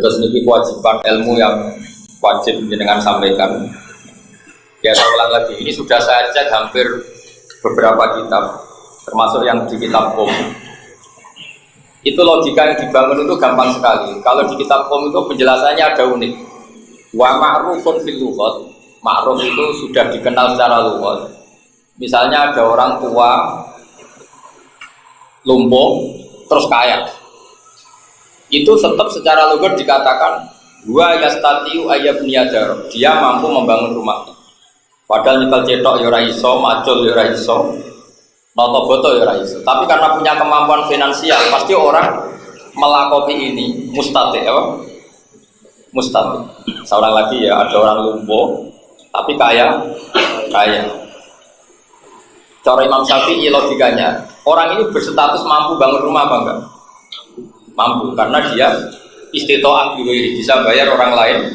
Terus ini kewajiban ilmu yang wajib dengan sampaikan. Ya saya ulang lagi, ini sudah saya cek hampir beberapa kitab, termasuk yang di kitab Qom. Itu logika yang dibangun itu gampang sekali. Kalau di kitab Qom itu penjelasannya ada unik. Wa ma'rufun fil lughat. Ma'ruf itu sudah dikenal secara lughat. Misalnya ada orang tua lumpuh terus kaya. Itu tetap secara lughat dikatakan wa yastatiu ayyabniyadar. Dia mampu membangun rumah. Padahal nyekel cetok ya ora iso, macul ya ora iso, noto boto ya ora iso. Tapi karena punya kemampuan finansial, pasti orang melakoni ini mustati, apa? Mustati. Seorang lagi ya, ada orang lumpuh, tapi kaya. Cara Imam Syafi'i logikanya, orang ini berstatus mampu bangun rumah apa enggak? Mampu, karena dia istitoah bisa bayar orang lain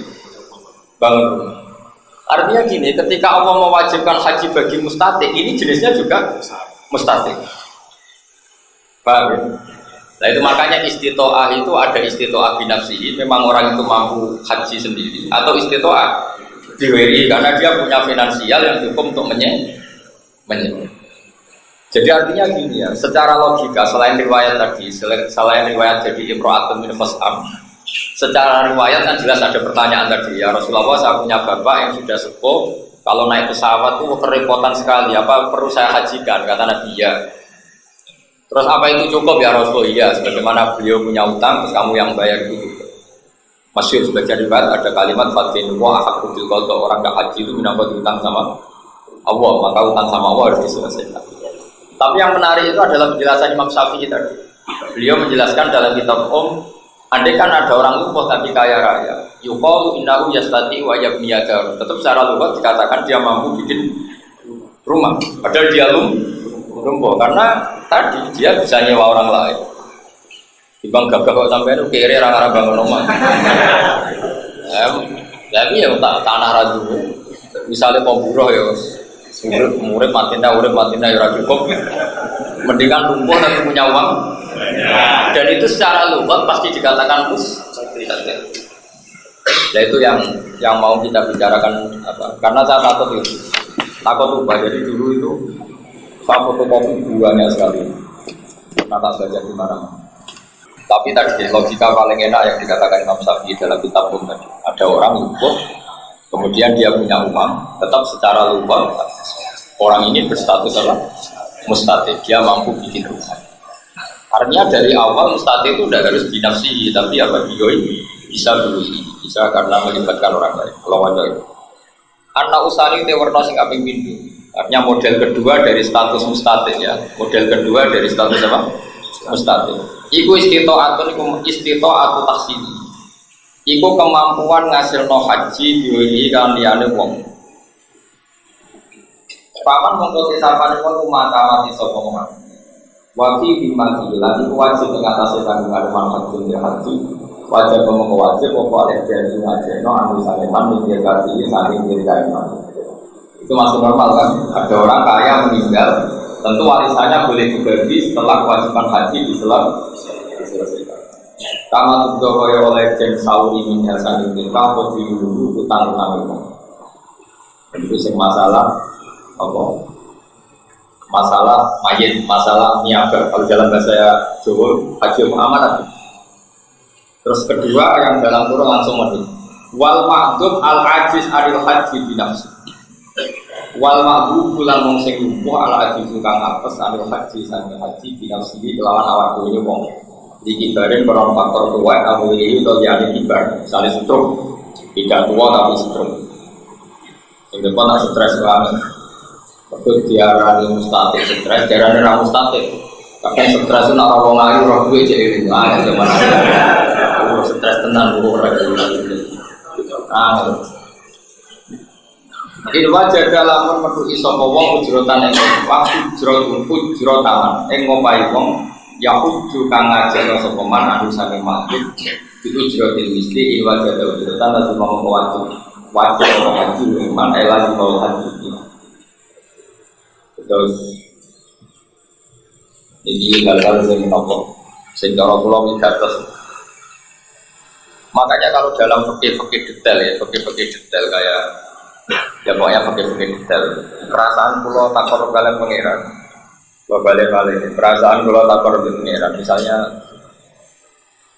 bangun rumah. Artinya gini, ketika Allah mewajibkan haji bagi mustati, ini jenisnya juga mustati. Paham ya? Nah itu makanya istitoah itu ada istitoah binafsihi, memang orang itu mampu haji sendiri, atau istitoah diwiri karena dia punya finansial yang cukup untuk menyewa. Jadi artinya gini ya, secara logika selain riwayat tadi, selain riwayat jadi imro'atun min fas'am, secara riwayat kan jelas ada pertanyaan tadi ya Rasulullah, saya punya bapak yang sudah sepuh, kalau naik pesawat itu kerepotan sekali, apa perlu saya hajikan? Kata Nabi ya. Terus apa itu cukup ya Rasulullah? Iya, sebagaimana beliau punya utang, terus kamu yang bayar itu. Masyhur sebagian riwayat ada kalimat fatin wa ahqqu bil qada, orang gak haji itu mendapat utang sama Allah, maka utang sama Allah harus diselesaikan. Tapi yang menarik itu adalah penjelasan Imam Syafi'i tadi. Beliau menjelaskan dalam kitab andai kan ada orang lumpuh tapi kaya raya, yuqalu innahu yastati wa yabniyadar. Tetap secara lughat dikatakan dia mampu bikin rumah. Padahal dia lumpuh karena tadi dia bisa nyewa orang lain. Dibang gagah kok sampai itu kiri orang-orang bangun rumah. Tapi ya tanah radu. Misalnya pemburuh ya, murid matinda ya cukup. Mendingan lumpuh tapi punya uang. Dan itu secara lughat pasti dikatakan mustahil. Nah itu yang mau kita bicarakan apa? Karena saya takut lupa. Jadi dulu itu saya fotokopi banyak sekali. Nata belajar di mana? Tapi tadi logika paling enak yang dikatakan Imam Syafi'i dalam kitab Qom tadi. Ada orang lumpuh, kemudian dia punya uang, tetap secara lughat orang ini berstatus apa? Mustati, dia mampu bikin rumah. Artinya dari awal mustati itu tidak harus binafsi, tapi apa dia bisa dulu, bisa karena melibatkan orang lain. Kalau wajah itu, anak usari itu warna sing kaping pintu. Artinya model kedua dari status mustati ya. Model kedua dari status apa? Mustati. Iku istito'atu taksini. Iku kemampuan ngasilno haji diwiri kan liyane wong. Paman mengkosi sapane wong mati sapa wong. Wa fi bimati lan iku wajib ing atase tanggungan haji. Wajib wajib apa oleh janji ngajeno anu saleman mikir kaji saking diri itu masih normal kan? Ada orang kaya meninggal, tentu warisannya boleh dibagi setelah kewajiban haji diselesaikan. Kama tudokaya oleh jen sauri minyak saking nikah atau dulu utang-utang itu. Itu sing masalah apa? Masalah mayit, masalah niaga. Kalau dalam bahasa Jawa haji amanat. Terus kedua yang dalam kurung langsung mati. Wal ma'dub al ajiz aril haji binafsi. Wal ma'dub bulan wong sing lumpuh al ajiz kang apes aril haji sang haji binafsi kelawan awak dhewe wong. Iki bareng peron faktor tua atau ini atau jadi kibar. Misalnya stroke, tidak tua tapi stroke. Sehingga kau tak stres banget. Betul diarani mustatik stres, diarani ramu mustatik. Tapi stres itu nak rawong ayu, roh gue jadi ini. Ah, zaman itu stres tenang, gue orang itu. Ah, ini wajah dalam menuju isopowong ujrotan yang waktu ujrotan yang ngopai wong yahudu kang ngajar sopeman anu saking makhluk itu ujrotin misli ini wajah dalam ujrotan dan cuma wajah iman lagi mau haji. Terus ini hal-hal yang menopo sehingga Rasulullah minta Makanya kalau dalam fikih-fikih detail ya, fikih-fikih detail kayak ya pokoknya fikih-fikih detail. Perasaan pulau takor kalian pangeran. Balik-balik. Perasaan pulau takor pangeran. Misalnya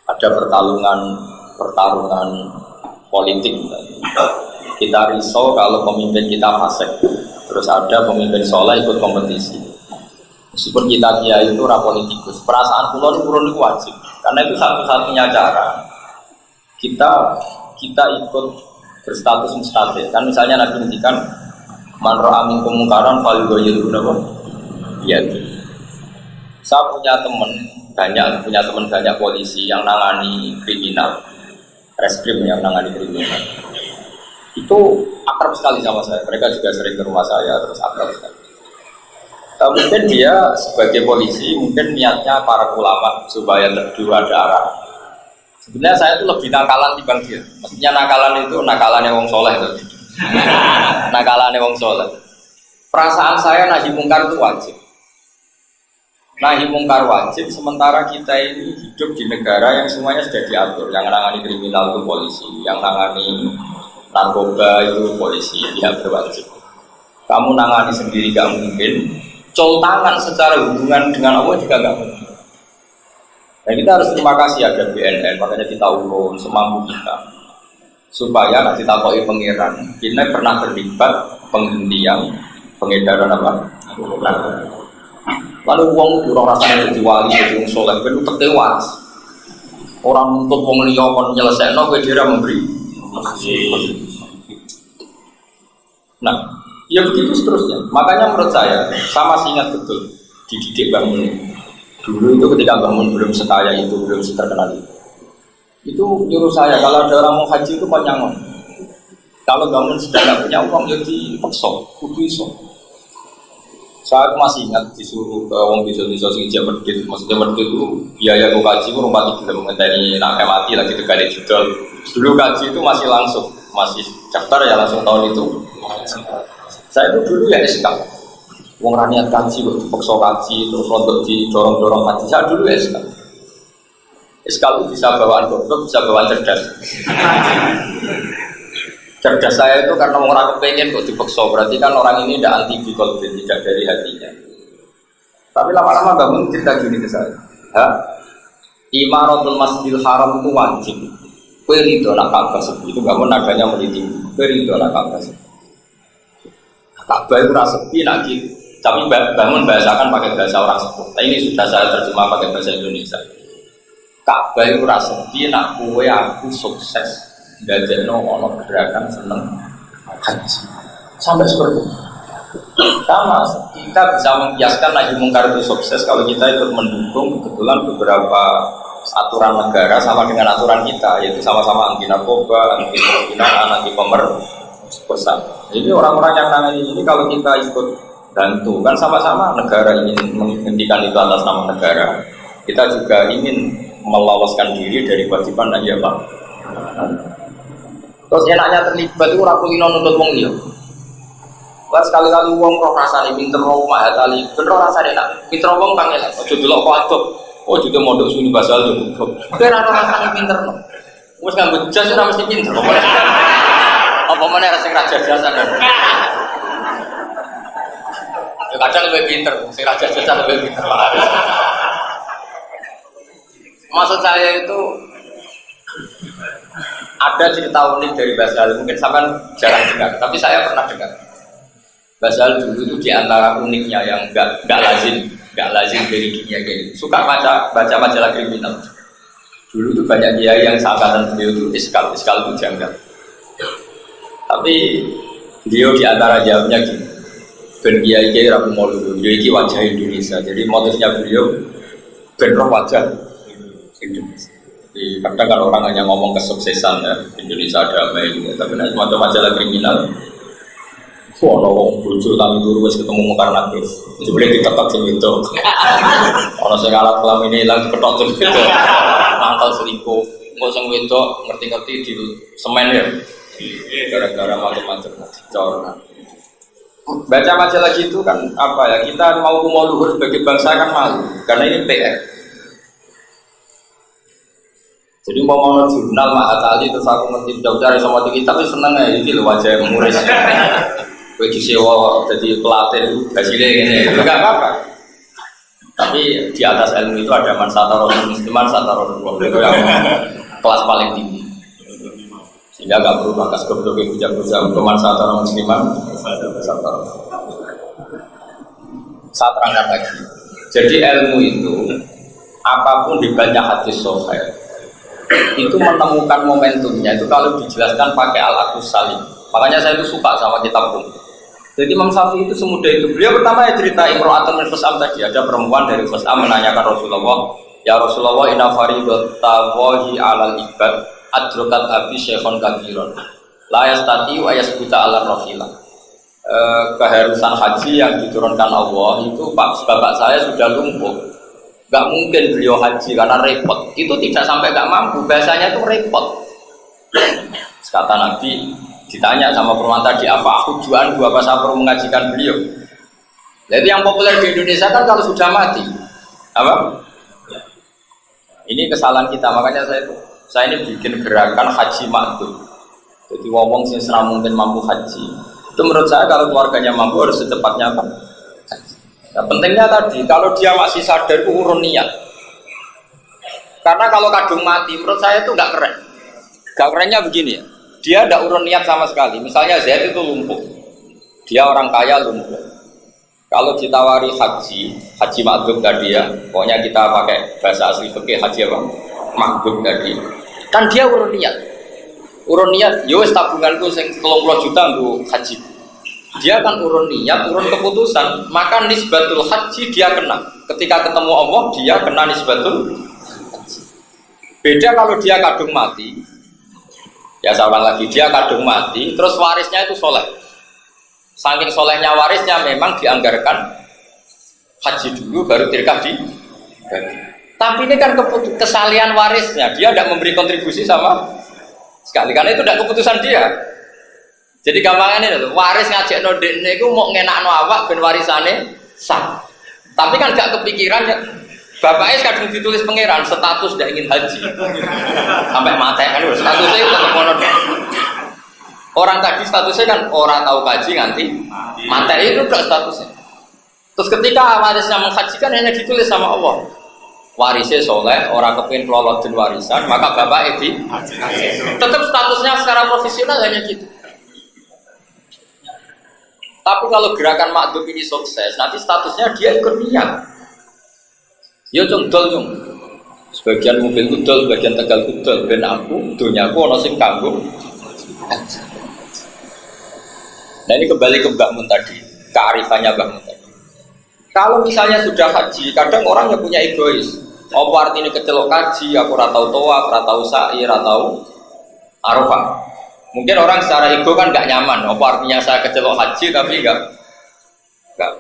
ada pertarungan politik. Kita risau kalau pemimpin kita fasik. Terus ada pemimpin soleh ikut kompetisi. Meskipun kita kiai itu rapolitikus, perasaan pulau itu turun itu wajib. Karena itu satu-satunya cara kita ikut berstatus mustatir. Kan misalnya Nabi ngendikan man ra'a minkum munkaran falyughayyirhu biyadihi. Saya punya teman banyak polisi yang nangani kriminal, reskrim yang nangani kriminal. Itu akrab sekali sama saya. Mereka juga sering ke rumah saya, terus akrab sekali. Mungkin dia sebagai polisi, mungkin niatnya para ulama supaya teduh ada arah. Sebenarnya saya itu lebih nakalan dibanding dia. Maksudnya nakalan itu nakalannya wong soleh. Nakalannya wong soleh. Perasaan saya nahi mungkar itu wajib. Nahi mungkar wajib, sementara kita ini hidup di negara yang semuanya sudah diatur. Yang nangani kriminal itu polisi, yang nangani narkoba itu polisi, pihak berwajib. Kamu nangani sendiri gak mungkin. Col tangan secara hubungan dengan Allah juga gak mungkin. Dan kita harus terima kasih ada BNN, makanya kita urun semampu kita supaya nanti takoi pangeran. Kita pernah terlibat penghentian pengedaran apa? Lalu uang itu orang rasanya jadi wali, jadi orang soleh, itu tertewas. Orang untuk uang liya kon nyelesaikno kowe dhewe memberi. Nah, ya begitu seterusnya. Makanya menurut saya masih ingat betul dididik bangun. Dulu itu ketika bangun belum sekaya itu, belum terkenal itu nyuruh saya kalau ada orang mau haji itu panjangan. Kalau bangun sudah nggak punya uang jadi paksa, kudu iso. Saya masih ingat disuruh ke wong desa-desa sing jaman medit, maksudnya medit itu biaya ku kaji ku rumah tidak mengenteni nak mati lagi tegale judul. Dulu kaji itu masih langsung, masih daftar ya langsung tahun itu. Saya itu dulu ya SK. Wong ra niat kaji kok dipaksa kaji terus rontok didorong-dorong kaji. Saya dulu ya SK. SK itu bisa bawaan goblok, bisa bawaan cerdas. Cerdas saya itu karena orang kepengen kok dipaksa, berarti kan orang ini tidak anti bikolbin, tidak dari hatinya. Tapi lama-lama bangun cerita gini ke saya. Imaratul Masjidil Haram itu wajib. Perido nak Ka'bah sepi itu bangun nadanya meliti. Perido nak Ka'bah sepi. Ka'bah itu sepi lagi. Tapi bangun bahasakan pakai bahasa orang sepuh. Nah, ini sudah saya terjemah pakai bahasa Indonesia. Ka'bah itu sepi nak kue aku sukses. Dadekno ono gerakan seneng haji sampai seperti itu. Sama kita bisa mengkiaskan nahi mungkar itu sukses kalau kita ikut mendukung kebetulan beberapa aturan negara sama dengan aturan kita, yaitu sama-sama anti narkoba, anti perzinaan, anti pemerkosaan. Jadi orang-orang yang nangani ini kalau kita ikut bantu kan sama-sama negara ingin menghentikan itu atas nama negara. Kita juga ingin meloloskan diri dari kewajiban nahi apa. Terus enaknya terlibat itu rakulino nuntut wong liya. Wes sekali-kali wong roh rasane pinter roh mahatali, ben roh rasane enak. Pinter wong kang elek, aja delok kuatub. Oh juga mondok suni basal yo. Kowe ra rasane pinter no. Wes nganggo jas ora mesti pinter. Apa meneh sing ra jajasan. Ya kadang lebih pinter, sing ra jajasan lebih pinter. Maksud saya itu ada cerita unik dari Basal, mungkin sampai jarang dengar, tapi saya pernah dengar. Basal dulu itu diantara uniknya yang nggak lazim dari dunia kayak gitu. Suka baca majalah kriminal. Dulu itu banyak kiai yang seangkatan beliau itu iskal itu janggal. Tapi beliau diantara jawabnya gini, ben kiai rabu mau dulu, jadi wajah Indonesia. Jadi motifnya beliau ben roh wajah Indonesia. Kadang kan orang hanya ngomong kesuksesan ya Indonesia damai gitu, tapi nanti macam majalah kriminal. Wah, orang bojo kami guru wes ketemu mungkar nakir, itu boleh diketok segitu. Orang segala kelam ini lagi ketok segitu, mantel selingkuh, nggak usah itu ngerti-ngerti di semen ya, gara-gara macam-macam corona. Baca majalah gitu kan apa ya, kita mau luhur sebagai bangsa kan malu, karena ini PR. Jadi mau jurnal Mak Atali terus aku ngerti cari sama kita tapi seneng ya ini loh wajah murid. Gue disewa jadi pelatih hasilnya ini, enggak apa-apa. Tapi di atas ilmu itu ada mansatarul musliman, satarul itu yang kelas paling tinggi. Sehingga enggak perlu bakas goblok bijak-bijak untuk mansatarul musliman, satarul. Saya terangkan lagi. Jadi ilmu itu apapun dibaca hadis sahih itu menemukan momentumnya itu kalau dijelaskan pakai al-aqus salim. Makanya saya itu suka sama kitab Qum. Jadi Imam Syafi'i itu semudah itu. Beliau pertama cerita imro'atun min Fas'am tadi, ada perempuan dari Fas'am menanyakan Rasulullah, "Ya Rasulullah, inna faridatallahi 'alal ibad adrokat abi syekhon kabiron. La yastati wa yasbuta 'ala rahilah." Keharusan haji yang diturunkan Allah itu bapak saya sudah lumpuh. Gak mungkin beliau haji karena repot. Itu tidak sampai gak mampu. Bahasanya itu repot. Kata Nabi ditanya sama perempuan tadi, apa tujuan gua apa saya perlu mengajikan beliau? Jadi yang populer di Indonesia kan kalau sudah mati, apa? Ini kesalahan kita. Makanya saya ini bikin gerakan haji makdum. Jadi ngomong sih serah mungkin mampu haji. Itu menurut saya kalau keluarganya mampu harus secepatnya apa? Nah, pentingnya tadi, kalau dia masih sadar itu urun niat. Karena kalau kadung mati, menurut saya itu nggak keren. Nggak kerennya begini ya, dia tidak urun niat sama sekali. Misalnya Zaid itu lumpuh, dia orang kaya lumpuh. Kalau ditawari haji makdum tadi ya, pokoknya kita pakai bahasa asli fikih haji apa? Makdum tadi. Kan dia urun niat. Urun niat, yowes tabunganku sing 30 juta untuk haji. Dia kan urun niat, urun keputusan, maka nisbatul haji dia kena. Ketika ketemu Allah, dia kena nisbatul haji. Beda kalau dia kadung mati. Ya saya ulang lagi, dia kadung mati, terus warisnya itu soleh. Saking solehnya warisnya memang dianggarkan haji dulu, baru tirkah di. Tapi ini kan kesalian warisnya, dia tidak memberi kontribusi sama sekali, karena itu tidak keputusan dia. Jadi gampangannya itu, waris ngajak nodeknya itu mau ngenak no awak ben warisane sah. Tapi kan gak kepikiran ya, bapaknya kadang ditulis pangeran status tidak ingin haji sampai mati kan statusnya itu tetap monon. Orang tadi statusnya kan orang tahu haji nganti mati itu udah statusnya. Terus ketika warisnya menghajikan hanya ditulis sama Allah. Warisnya soleh, orang kepingin kelolot dan warisan, maka bapak itu tetap statusnya secara profesional hanya gitu. Tapi kalau gerakan makdum ini sukses, nanti statusnya dia ikut niat. Ya cung dol cung. Sebagian mobil kudol, sebagian tegal kudol. Ben aku, dunia aku ono sing kanggo. Nah ini kembali ke Mbak Mun tadi, kearifannya Mbak Mun tadi. Kalau misalnya sudah haji, kadang orang yang punya egois. Apa artinya kecelok haji? Aku ratau toa, ratau sa'i, ratau arafah. Mungkin orang secara ego kan nggak nyaman. Apa artinya saya kecelok haji tapi nggak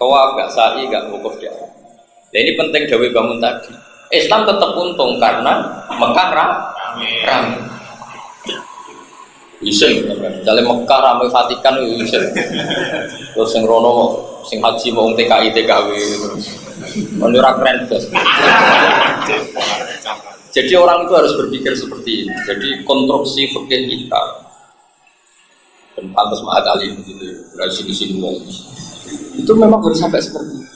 tawaf, nggak sa'i, nggak wukuf dia. Nah ini penting Dawi bangun tadi. Islam tetap untung karena Mekah ramai. Iseng, misalnya Mekah ramai Vatikan iseng. Terus yang Rono, sing haji mau TKI TKW terus. Menurut keren guys. Jadi orang itu harus berpikir seperti ini. Jadi konstruksi fikih kita. Dan pantas mahat alim gitu, dari sini itu memang harus sampai seperti itu.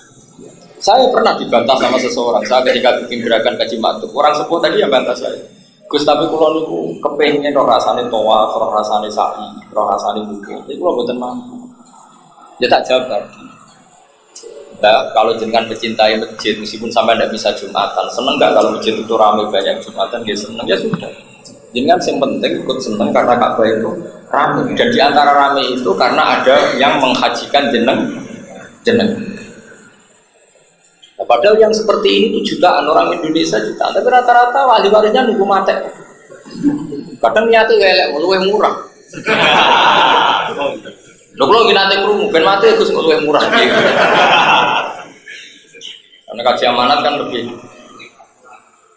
Saya pernah dibantah sama seseorang. Saya ketika bikin gerakan kaji makdum, orang sepuh tadi yang bantah saya. Gus tapi kalau niku kepengen roh rasane toa, roh rasane sa'i, roh rasane wukuf, itu kalau buatan mampu. Dia tak jawab tadi. Nah, kalau jenengan mencintai masjid, meskipun sampai tidak bisa Jumatan, seneng nggak kalau masjid itu ramai banyak Jumatan? Dia seneng, ya sudah. Jangan yang penting ikut seneng karena Ka'bah itu ramai. Dan di antara ramai itu karena ada yang menghajikan jeneng. Nah, padahal yang seperti ini itu jutaan orang Indonesia jutaan, tapi rata-rata wali warisnya nunggu mati. Kadang niatnya elek, luwih murah. Lho kalau gini nanti krungu, ben mati itu luwih murah. Karena kaji amanat kan lebih.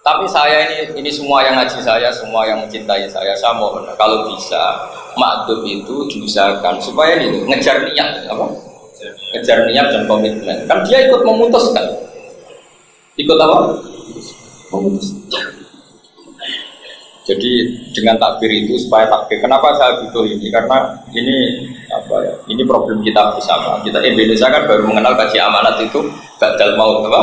Tapi saya ini semua yang ngaji saya, semua yang mencintai saya mohon kalau bisa makdum itu diusahakan supaya ini ngejar niat, apa? Ngejar niat dan komitmen. Kan dia ikut memutuskan. Ikut apa? Memutuskan. Jadi dengan takbir itu supaya takbir. Kenapa saya butuh ini? Karena ini apa ya? Ini problem kita bersama. Kita Indonesia kan baru mengenal kaji amanat itu badal maut, apa?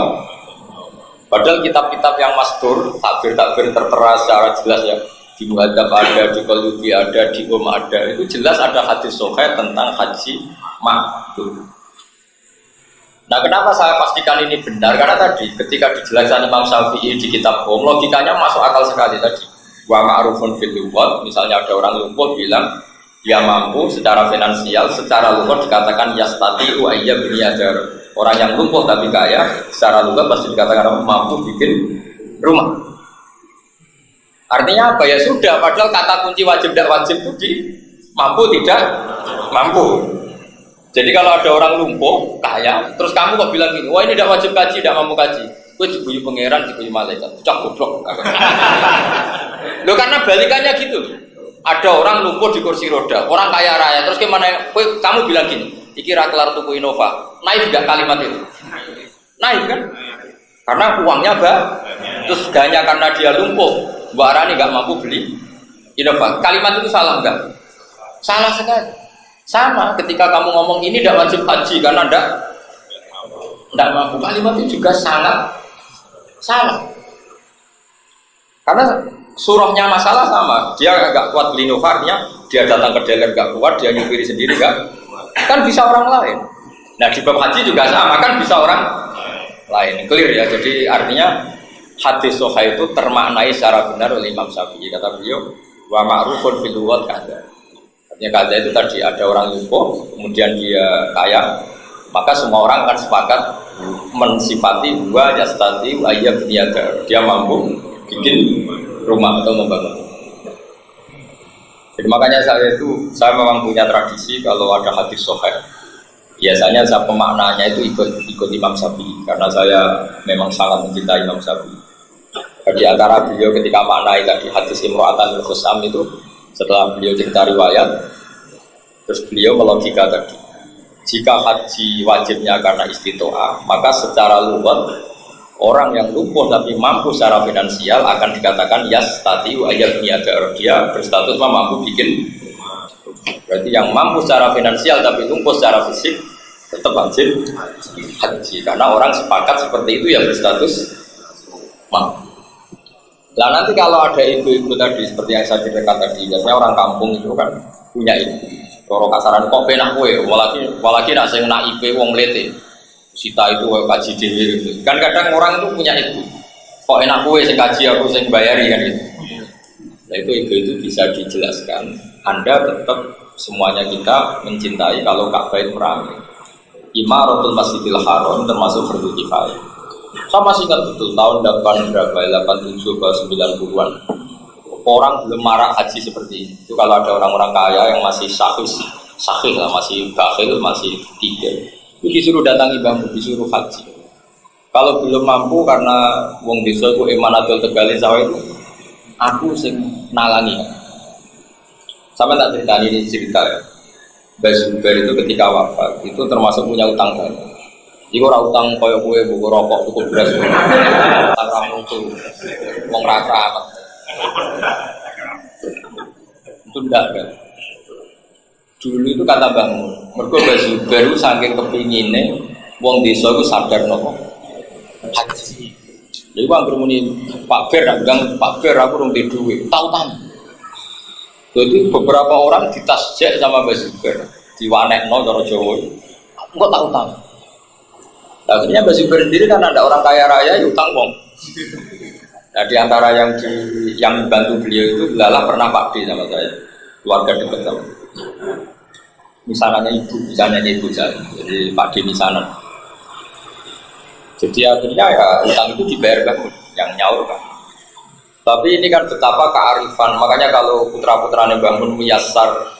Padahal kitab-kitab yang mastur, takbir-takbir tertera secara jelas ya. Di Muhadzab ada, di Qalubi ada, di ada. Itu jelas ada hadis sahih tentang haji makbul. Nah, kenapa saya pastikan ini benar? Karena tadi ketika dijelaskan Imam Syafi'i di kitab logikanya masuk akal sekali tadi. Wa ma'rufun fil lughah, misalnya ada orang lumpuh bilang dia mampu secara finansial, secara lughah dikatakan yastati'u ayyab biniadar. Orang yang lumpuh tapi kaya, secara lughah pasti dikatakan mampu bikin rumah. Artinya apa ya sudah, padahal kata kunci wajib tidak wajib itu di mampu tidak mampu. Jadi kalau ada orang lumpuh kaya, terus kamu kok bilang gini, wah ini tidak wajib kaji, tidak mampu kaji. Gue diguyu pangeran, diguyu malaikat, cak goblok. Loh karena balikannya gitu. Ada orang lumpuh di kursi roda, orang kaya raya, terus gimana? Kamu bilang gini, iki ra kelar tuku Innova, naik tidak kalimat itu? Naik kan? Karena uangnya terus hanya karena dia lumpuh, Warani nggak mampu beli Innova. Kalimat itu salah nggak? Salah sekali. Sama ketika kamu ngomong ini tidak wajib haji karena tidak mampu, kalimat itu juga sangat salah. Karena surahnya masalah sama, dia agak kuat beli Innova-nya, dia datang ke dealer gak kuat, dia nyupiri sendiri kan bisa orang lain. Nah di bab haji juga sama, kan bisa orang lain. Clear ya, jadi artinya hadis sahih itu termaknai secara benar oleh Imam Syafi'i. Kata beliau, wa ma'rufun fil lughah kada. Artinya kada itu tadi ada orang lumpuh, kemudian dia kaya, maka semua orang akan sepakat mensifati wa yastati wa ayyab niyaga. Dia mampu bikin rumah atau membangun. Jadi makanya saya memang punya tradisi kalau ada hadis sahih, biasanya saya pemaknanya itu ikut Imam Syafi'i karena saya memang sangat mencintai Imam Syafi'i. Di antara beliau ketika maknai tadi hadis Imro'atan al-Khusam itu, setelah beliau cerita riwayat, terus beliau melogika tadi, jika haji wajibnya karena istitoah, maka secara lugat orang yang lumpuh tapi mampu secara finansial akan dikatakan yastati'u ayyab niyaga. Dia berstatus mampu bikin. Berarti yang mampu secara finansial tapi lumpuh secara fisik tetap wajib haji karena orang sepakat seperti itu ya berstatus mampu. Lah nanti kalau ada ibu-ibu tadi seperti yang saya ceritakan tadi, biasanya orang kampung itu kan punya ibu. Kalau kasaran kok penak kowe, walaki nak sing nak IP wong mlete. Sita itu kaji dhewe gitu. Kan kadang orang itu punya ibu. Kok enak kowe sing kaji aku sing bayari kan gitu. Nah itu bisa dijelaskan. Anda tetap semuanya kita mencintai kalau Ka'bah itu ramai. Imaratul Masjidil Haram termasuk fardu kifayah. Saya masih ingat betul tahun 87 ke 90-an. Orang belum marak haji seperti ini. Itu kalau ada orang-orang kaya yang masih sahih lah, masih bakhil, masih tiga. Itu disuruh datangi bambu, disuruh haji. Kalau belum mampu karena wong desa itu emanatul tegalin sawah itu, aku sing nalangi. Sampai tak cerita ini cerita ya. Mbah Zubair itu ketika wafat itu termasuk punya utang banyak. Iku ora utang kaya kowe buku rokok, buku beras. Utang ramu itu wong ra keramat. Itu enggak kan. Dulu itu kata Mbah Mun, mergo Mbah Zubair itu saking kepingine wong desa itu sadar nopo haji. Jadi Pak bermuni Pak Ber, bilang Pak Ber aku rung di duit, tahu. Jadi beberapa orang ditasjek sama Mbah Zubair, diwanekno cara Jawa. Kok tahu. Akhirnya Mbah Zubair sendiri kan ada orang kaya raya utang wong. Nah di antara yang bantu beliau itu Lala pernah Pak D sama saya, keluarga dekat sama. Misalnya ibu saya, jadi Pak D misalnya. Jadi akhirnya ya utang itu dibayar bangun, yang nyaur kan. Tapi ini kan betapa kearifan, makanya kalau putra-putranya bangun Muyassar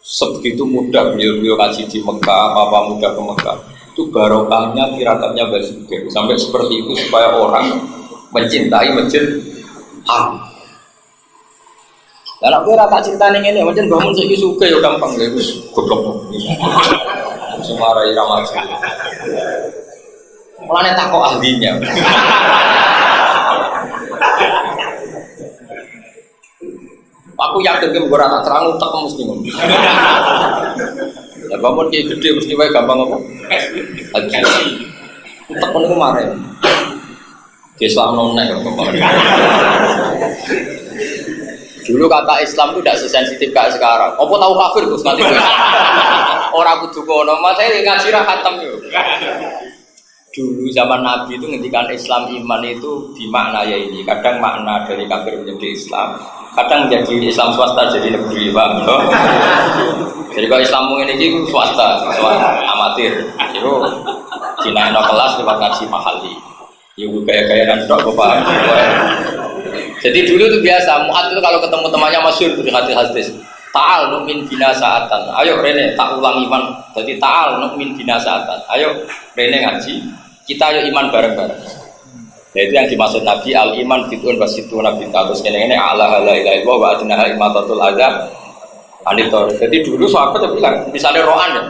sebegitu mudah beliau kasih di Mekah, apa mudah ke Mekah. Itu barokahnya tirakatnya Mbah Zubair sampai seperti itu supaya orang mencintai masjid haram. Dan aku rata cinta nih ini, macam bangun saya suka ya gampang deh, goblok. Semua rai ramaja. Mulanya takut ahlinya. Aku yakin ke ora tak terang utek mesti ngono. Ya bangun ki gede mesti wae gampang apa? Haji. Utek niku mare. Islam noneh kok. Dulu kata Islam itu tidak sesensitif kayak sekarang. Apa tahu kafir Gus nanti? Orang kudu kono, mas saya ngaji ra khatam yo. Dulu zaman Nabi itu ngendikan Islam iman itu dimaknai ini. Kadang makna dari kafir menjadi Islam, kadang menjadi Islam swasta jadi negeri, Pak. Jadi kalau Islam mungkin ini swasta amatir. Itu dinaikno kelas lewat ngaji mahali. Ibu gaya-gaya dan dok bapak. Jadi dulu itu biasa, Mu'ad itu kalau ketemu temannya masyhur di hadis-hadis. Ta'al nu'min bina sa'atan. Ayo Rene tak ulang iman. Jadi ta'al nu'min bina sa'atan. Ayo Rene ngaji. Kita ayo iman bareng-bareng. Nah, itu yang dimaksud Nabi al-iman bid'un wa situna bid'ah. Terus ini ala la ilaha illallah wa adnaha imatatul adza anitor. Jadi dulu sahabat bilang, misalnya ro'an ya.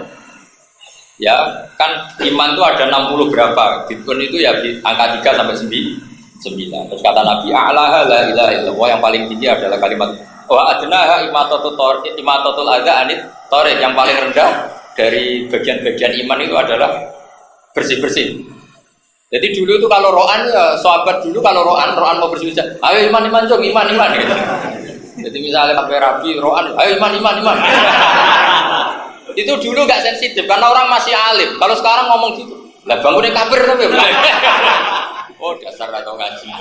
Ya, kan iman itu ada 60 berapa? Bid'un itu ya angka 3 sampai 9. Terus kata Nabi a'laha la ilaha illallah, yang paling tinggi adalah kalimat wa adnaha imatatul adza anit tariq, yang paling rendah dari bagian-bagian iman itu adalah bersih-bersih. Jadi dulu itu kalau ro'an ya sahabat dulu kalau ro'an mau bersih, ayo iman jong iman gitu. Jadi misalnya sampai rabi ro'an, ayo iman. Itu dulu gak sensitif karena orang masih alim. Kalau sekarang ngomong gitu, lah bangunin kafir tapi. Oh dasar atau ngaji.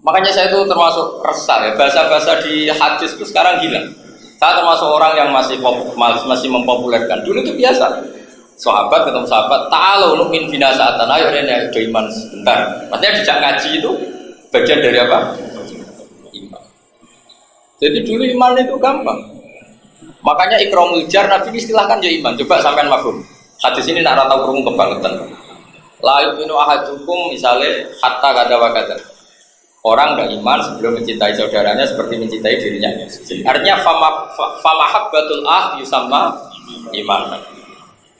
Makanya saya itu termasuk resah ya, bahasa-bahasa di hadis itu sekarang hilang. Saya termasuk orang yang masih mempopulerkan. Dulu itu biasa. Sahabat ketemu sahabat, ta'alu nu'min bina sa'atan. Ayo Rene do iman sebentar. Maksudnya dijak ngaji itu bagian dari apa? Iman. Jadi dulu iman itu gampang. Makanya ikramul jar Nabi istilahkan ya iman. Coba sampean mafhum. Hadis ini nak ratau krungu kebangetan. La yu'minu ahadukum misalnya hatta kada wa kada. Orang enggak iman sebelum mencintai saudaranya seperti mencintai dirinya. Artinya famahabbatul yusamma iman.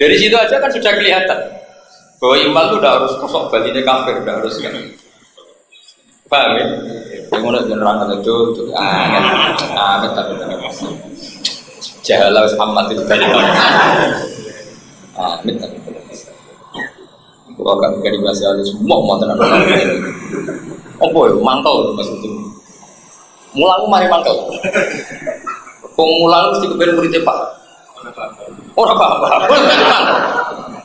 Dari situ aja kan sudah kelihatan bahwa iman itu udah harus kosok batinnya kafir, udah harus kan. Paham ya? Yang menerangkan itu amin tapi jahalah Muhammad itu dari mana? Amin tapi kalau agak menjadi bahasa semua mau tenang. Oh boy, mangkel maksudnya. Mulang mari mangkel. Mulang mesti kepen muridnya Pak. Orang apa-apa.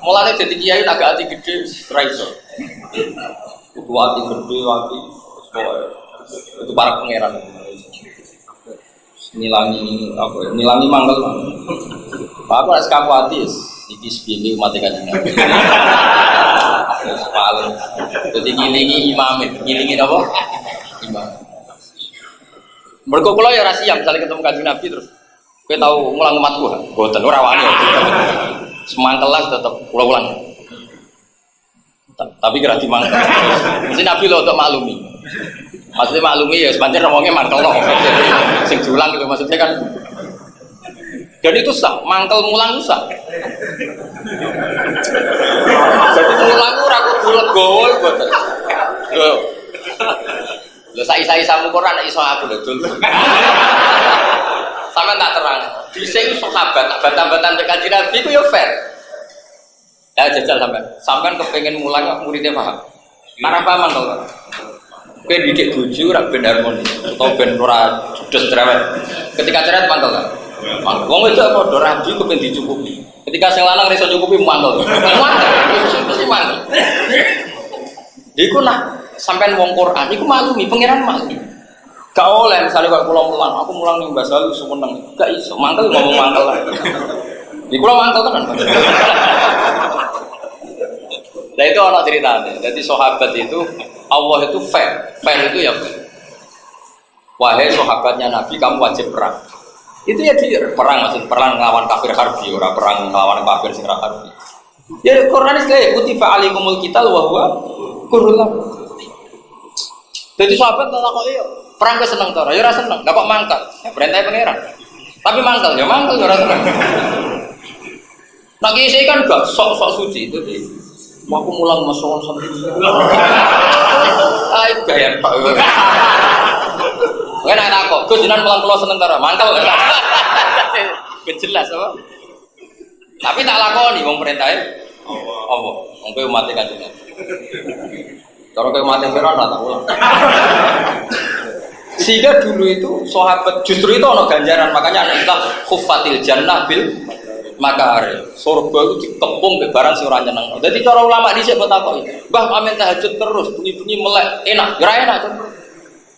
Mulanya jadi kiai agak hati gede, raiso. Itu hati gede, hati. Itu para pangeran. Nilangi apa? Nilangi mangkel. Apa harus kamu hati? Iki sepini umat ikan ini. Paling. Jadi ngilingi imamin, ngilingi apa? Imam. Mergo kula ya ra siap misalnya ketemu Kanjeng Nabi terus kowe tahu mulang umatku, mboten ora wani. Semangkelas tetep kula ulang. Tapi kira dimangkel. Mesti Nabi lho untuk maklumi. Maksudnya maklumi ya sepanjang ngomongnya mangkel loh. Sing diulang gitu maksudnya kan. Dan itu sah, mangkel mulang itu sah. Jadi mulang itu ragu dulu legowo betul. Lo sai samu Quran iso aku lho dul. Sampe tak terang. Dhisik sahabat batan-batan tekan Nabi ku yo fair. Ya jajal sampean kepengin mulang muridnya paham. Karena paham to. Kowe didik bojo ora ben harmoni utawa ben ora judes cerewet. Ketika cerewet mantel kan. Wong wedok padha rabi kepen dicukupi. Ketika sing lanang iso cukupi mantel. Mesti mantel. Iku nak sampean wong Quran iku maklumi, pangeran maklumi. Gak oleh misalnya kok kula mulang, aku mulang ning Mbah Salu semeneng. Gak iso, mantel ngomong mantel lah. Iku kula mantel tenan. Nah itu ana ceritanya. Jadi sahabat itu Allah itu fair. Fair itu ya fair. Wahai sahabatnya Nabi, kamu wajib perang. Itu ya dia perang, maksud perang ngelawan kafir harbi, ora perang ngelawan kafir sing ra harbi. Ya Quran iki kutiba alaikumul qital wa huwa kurul lakum. Jadi sahabat kok iya, perang ke seneng to ora? Ya ora seneng, gak kok mangkel. Perintah pangeran. Tapi mangkel ya ora seneng. Nah kiai kan gak sok-sok suci itu di aku mulang masuk sendiri. Ayo gaya Pak. Kowe nek takok, Gus jenengan mulang kula seneng ta ora? Mangkel. Kejelas apa? Tapi tak lakoni wong perintahe apa? Wong kowe umat Kanjeng Nabi. Kalau kowe umat Fir'aun lah tak ulang. Sehingga dulu itu sahabat justru itu ono ganjaran, makanya ana istilah khuffatil jannah bil makare. Surga itu dikepung mbek barang sing ora nyeneng. Dadi cara ulama dhisik kok takoki, "Mbah amin tahajud terus, bunyi-bunyi melek, enak." Ora enak, Cuk.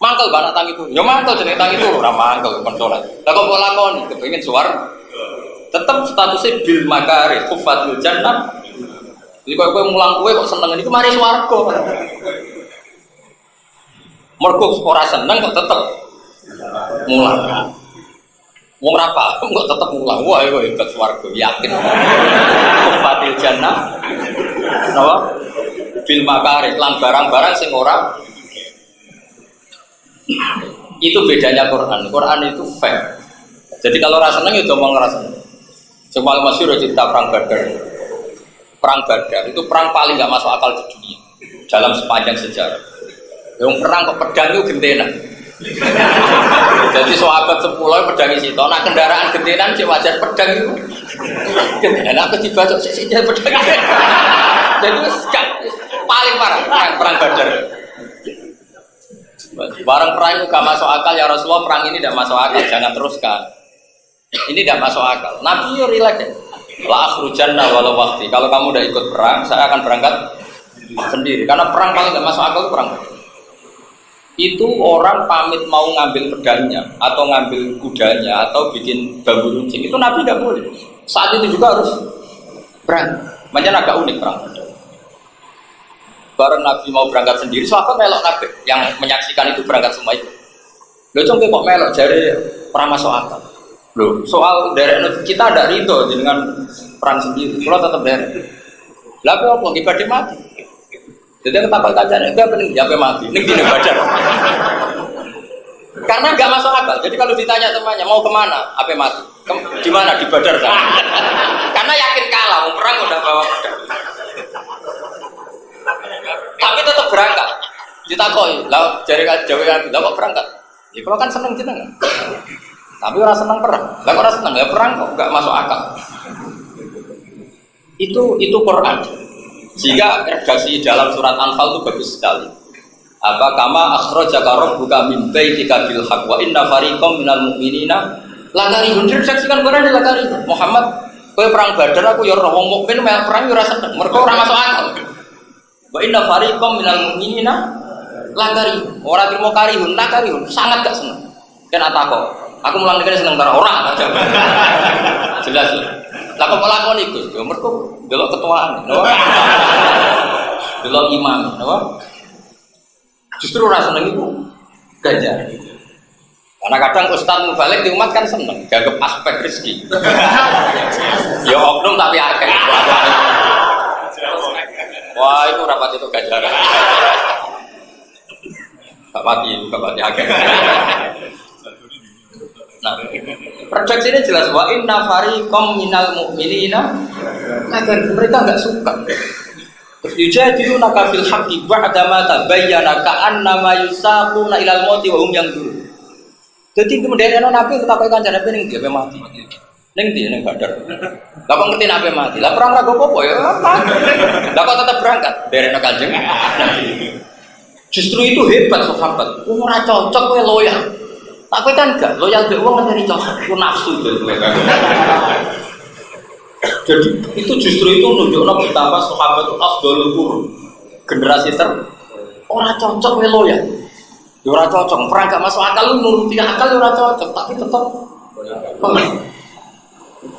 Mangkel banak tangi turu. Ya mangkel jenenge tangi turu, ora mangkel kon salat. Lah kok lakoni kepengin suwarga. Tetap statusnya bil makare, khuffatil jannah. Jadi kowe mulang kowe kok seneng niku mari swarga. Mergo ora seneng kok tetep mulang. Wong ra paham kok tetep mulang. Wah, iku hebat swarga, yakin. Khuffatil jannah. Napa? Bil makare lan barang-barang sing ora. Itu bedanya Quran. Quran itu fair. Jadi kalau rasa seneng itu ngomong rasa seneng. Yang paling masyhur cerita perang Badar. Perang Badar itu perang paling nggak masuk akal di dunia dalam sepanjang sejarah. Yang perang kok pedang itu gentenan. Jadi sahabat 10 pedang isi. Nah kendaraan gentenan sih wajar pedang itu. Gentenan aku dibacok sih pedang. Jadi paling parah perang Badar. Barang perang itu gak masuk akal ya Rasulullah, perang ini tidak masuk akal, jangan teruskan. Ini tidak masuk akal. Nabi yo relax. La akhrujanna walau waqti. Kalau kamu udah ikut perang, saya akan berangkat sendiri. Karena perang paling gak masuk akal itu perang. Itu orang pamit mau ngambil pedangnya atau ngambil kudanya atau bikin bambu runcing. Itu Nabi tidak boleh. Saat itu juga harus perang. Macam agak unik perang. Bareng Nabi mau berangkat sendiri, sahabat melok Nabi yang menyaksikan itu berangkat semua itu. Loh cuma kok melok jari perang masuk akal. Loh soal derek kita ada ridho dengan perang sendiri. Kalau tetap derek. Lalu apa? Ibadah mati. Jadi ketapal kancane enggak pening diape mati. Ning dine Badar. Karena enggak masuk akal. Jadi kalau ditanya temannya mau kemana? Ape mati. Di mana? Di Badar kan. Karena yakin kalah, perang udah bawa pedang. Tapi tetap berangkat. Ditakoi, lah jari Jawa kan, lah kok berangkat? Ya kalau kan seneng kita enggak. Tapi orang seneng perang. Lah kok orang seneng enggak perang kok enggak masuk akal. Itu Quran. Sehingga redaksi dalam surat Anfal itu bagus sekali. Apa kama akhrajaka rabbuka min baitika bil haqq wa inna fariqam minal mu'minina la karihun. Redaksikan Quran la karihun. Muhammad, kowe perang Badar aku ya ora wong mukmin perang ya ora seneng. Mergo ora masuk akal. Wa inna fariqam minal mu'minina la karihun. Ora trimo karihun, la karihun, sangat gak seneng. Kan atako. Aku mulang negara seneng karo ora aja. Jelas ya. Lah kok lakoni Gus? Ya mergo delok ketuaan, no? Delok imam, no? Justru ora seneng iku ganjar. Karena kadang ustaz mubalik di umat kan seneng, dianggap aspek rezeki. Ya oknum tapi akeh. Wah, itu rapat itu ganjaran. Gak mati akeh. Nah, redaksi ini jelas wa inna fariqam minal mu'minina agar mereka enggak suka. Yujadiluna ka fil haqqi ba'da ma tabayyana ka'annama yusaquna ilal mauti wa hum yanzurun. Dadi kemudian Nabi ketakoki kancane ning dia mati. Ning ndi ning Badar. Lah kok ngerti nape mati? Lah perang raga apa ya apa? Lah kok tetap berangkat derekno Kanjeng Nabi. Justru itu hebat sahabat. Ora cocok kowe loyal. Tapi kan enggak, loyal be wong ngene cocok, itu nafsu itu. Jadi itu justru itu nunjukno betapa sahabat itu afdhalul qurun. Generasi ora cocok we loyal. Ya ora cocok, perang gak masuk akal lu nuruti akal ora cocok, tapi tetap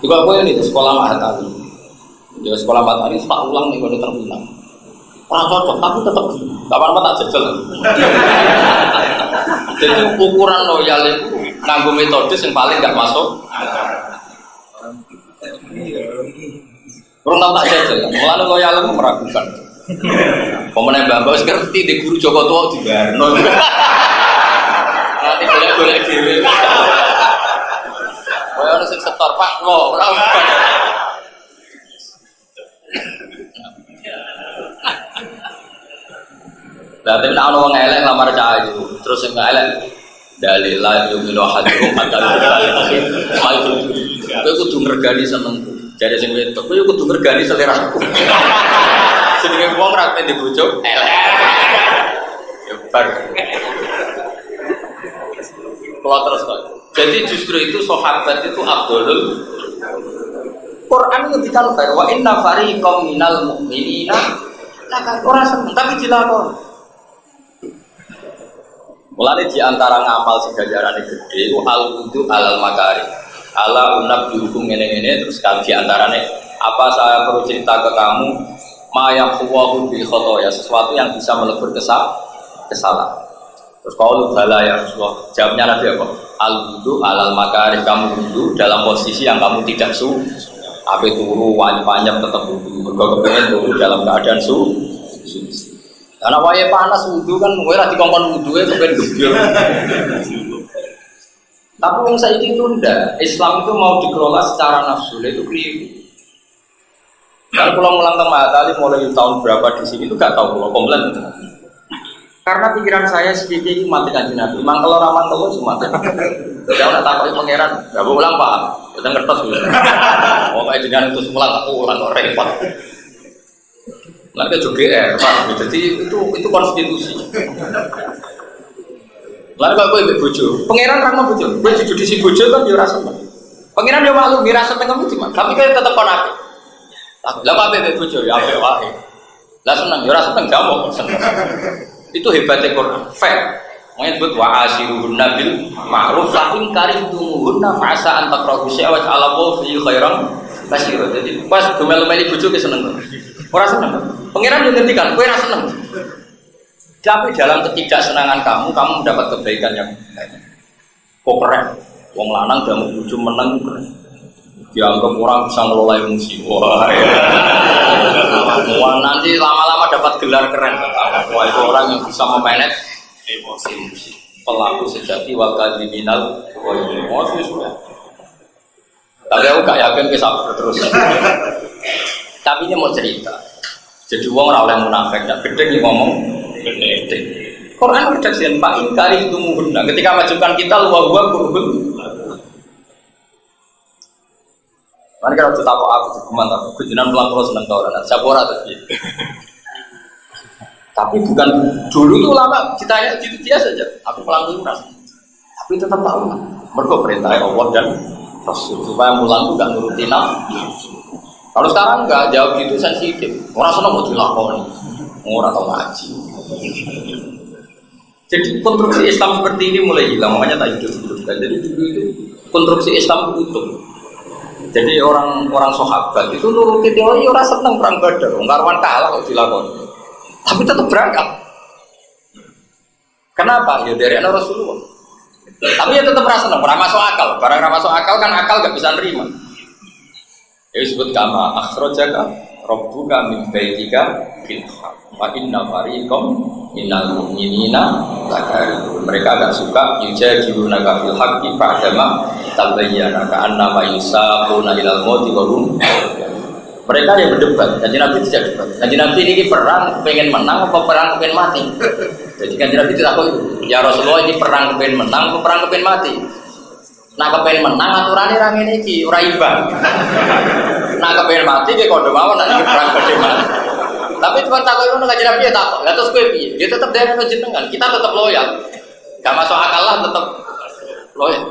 juga kowe ini di sekolah Mahatali. Di sekolah Mahatali tak ulang nih kalau terminal. Ora cocok, tapi tetap gak apa-apa tak jajal. Jadi ukuran loyal itu nganggo metode yang paling gak masuk. Kurang tahu tak jajal. Mulane loyal itu meragukan. Pemenang Mbak wis ngerti di guru Joko Tua dibarno. Nanti golek-golek dhewe. Kowe ono sing setor Pak lo, ora usah. Lah tapi nek ana wong elek lamar cah itu, terus sing elek Dalilah yuminu hadrum adalah itu. Kowe kudu ngergani senengku. Jare sing wedok kowe kudu ngergani seleraku. Jenenge wong ra pengen dibojo elek. Ya bar. Kalau terus kok. Jadi justru itu sahabat itu Abdul Quran itu dikatakan wa inna fariqam minal mu'minina orang seneng tapi dilakon. Mulane di antara ngamal sing ganjarane gede ku al wudu alal makari. Ala unab dihukum ngene-ngene terus kan di antarane apa saya perlu cerita ke kamu ma yaqwahu bil khotoya sesuatu yang bisa melebur kesalahan. Terus kalau bala ya Rasulullah jawabnya Nabi apa? Al wudu alal makari kamu wudu dalam posisi yang kamu tidak apa turu wajib-wajib tetap wudu. Mergo kepengen turu dalam keadaan karena wae panas wudu kan kowe ra dikongkon wuduhe kepen gebyur. Tapi yang saya itu ndak, Islam itu mau dikelola secara nafsu, itu keliru. Kalau pulang ulang ke Mahatali mulai tahun berapa di sini itu gak tahu kalau komplain. Karena pikiran saya sedikit ini mati kanjeng Nabi. Memang kalau ramah tahu semua. Saya nak takut pangeran, gak boleh ulang pak. Kita ngertos dulu. Oh kayak jenengan itu ulang kok repot. Nanti juga pak. Jadi itu konstitusi. Lalu kalau gue bojo, pangeran ramah bojo, gue jujur di si bojo kan dia rasa. Pangeran dia malu, dia rasa tengah cuma. Tapi gue tetap konak. Lah apa bebe bojo ya apa wae. Lah seneng, dia rasa tengah mau seneng. Itu hebatnya Quran. Fair. Menyebut wa ashiruhun nabil ma'ruf lakin karihumuhunna fa'asa antakrahu sya'wat ala fi khairan katsira. Jadi pas domel-domeli bojo ke seneng. Ora seneng. Pangeran yo ngendikan, kowe ora seneng. Tapi dalam ketidaksenangan kamu mendapat kebaikan yang banyak. Kok keren? Wong lanang damu bojo meneng keren. Dianggap orang bisa ngelola emosi. Wah, ya. Wah, nanti lama-lama dapat gelar keren. Wah, itu orang yang bisa memanage emosi. Pelaku sejati wal kadhiminal wa emosi sudah. Tapi aku gak yakin bisa terus. Tapi ini mau cerita. Jadi wong ora oleh munafik, gak gedeng ngomong. Quran redaksian Pak Inkari itu muhunna ketika majukan kita luar kurhun. Mari kalau kita tahu aku gimana aku kejinan pulang pulau senang tau orang sabora tadi. Tapi bukan dulu itu lama ditanya gitu dia saja. Aku pulang dulu rasa. Tapi tetap tahu. Mergo perintah Allah dan Rasul supaya pulang itu gak nurutin nafsu. Kalau sekarang enggak jawab gitu sensitif. Orang senang mau dilakoni. Orang tahu ngaji. Jadi konstruksi Islam seperti ini mulai hilang, makanya tak hidup-hidupkan. Jadi dulu itu konstruksi Islam utuh. Jadi orang sahabat itu nuruti teori orang seneng perang Badar, karuan kalah kok dilakoni. Tapi tetap berangkat. Kenapa? Ya dari anak Rasulullah. Tapi ya tetap rasa seneng, masuk akal. Barang masuk akal kan akal gak bisa nerima. Ya disebut kama akhrajaka rabbuka min baitika bil haqq. Wa inna fariqam minal mu'minina lakarihun. Mereka agak suka yujadiluna fil haqqi ba'dama tabayyana ka'annama yusaquna ilal mauti wa hum. Mereka yang berdebat. Kanjeng Nabi tidak debat. Kanjeng Nabi ini perang pengen menang apa perang pengen mati? Jadi Kanjeng Nabi tidak tahu. Ya Rasulullah ini perang pengen menang apa perang pengen mati? Nah kepengen menang aturannya ra ngene iki ora imbang. Nah kepengen mati ki kode mawon nek perang pengen mati. Tapi cuma takut itu nggak jadi tak. Lalu terus gue piye? Dia tetap dari jenengan. Kita tetap loyal. Gak masuk akal lah tetap loyal.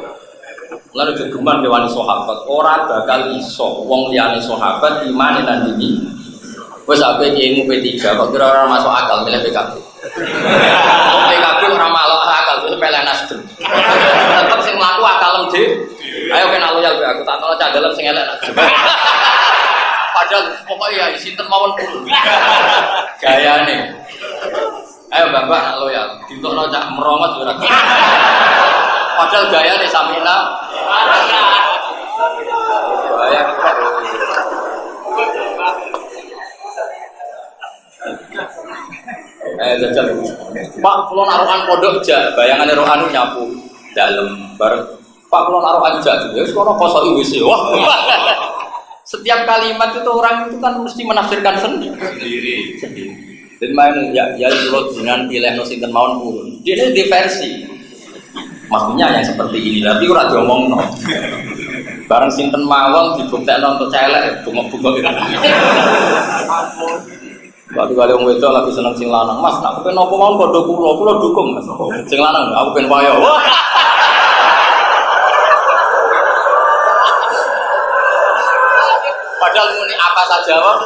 Lalu kegeman dewan sahabat. Orang bakal iso. Wong liyane sahabat iman dan dini. Wes sampai ilmu P3. Kok kira orang masuk akal milih PKB. PKB orang malah akal. Itu milih Nasdem. Tetap sing mlaku akalem dhewe. Ayo kena loyal be aku tak ono candalem sing elek Nasdem. Padahal pokoknya ya sinten mawon pun gaya nih. Ayo bapak nak loyal ditokno cak merongot ora. Padahal gaya nih samina gaya jajal Pak kula naruhan pondok jak bayangane rohanu nyapu dalem bareng Pak kula naruhan jak wis kono kosoki wis wah. Setiap kalimat itu orang itu kan mesti menafsirkan sendiri. Dan main ya jual dengan pilih no sinten mawon purun. Dia ini diversi. Maksudnya yang seperti ini, tapi ora diomongno. Bareng sinten mawon dibuktekno untuk celek, bungok-bungok itu. Waktu kali wong wedok lagi seneng sing lanang, Mas, nak kepen apa mawon padha kula dukung, Mas. Sing lanang aku pengen wayo. Padahal muni apa saja, Pak.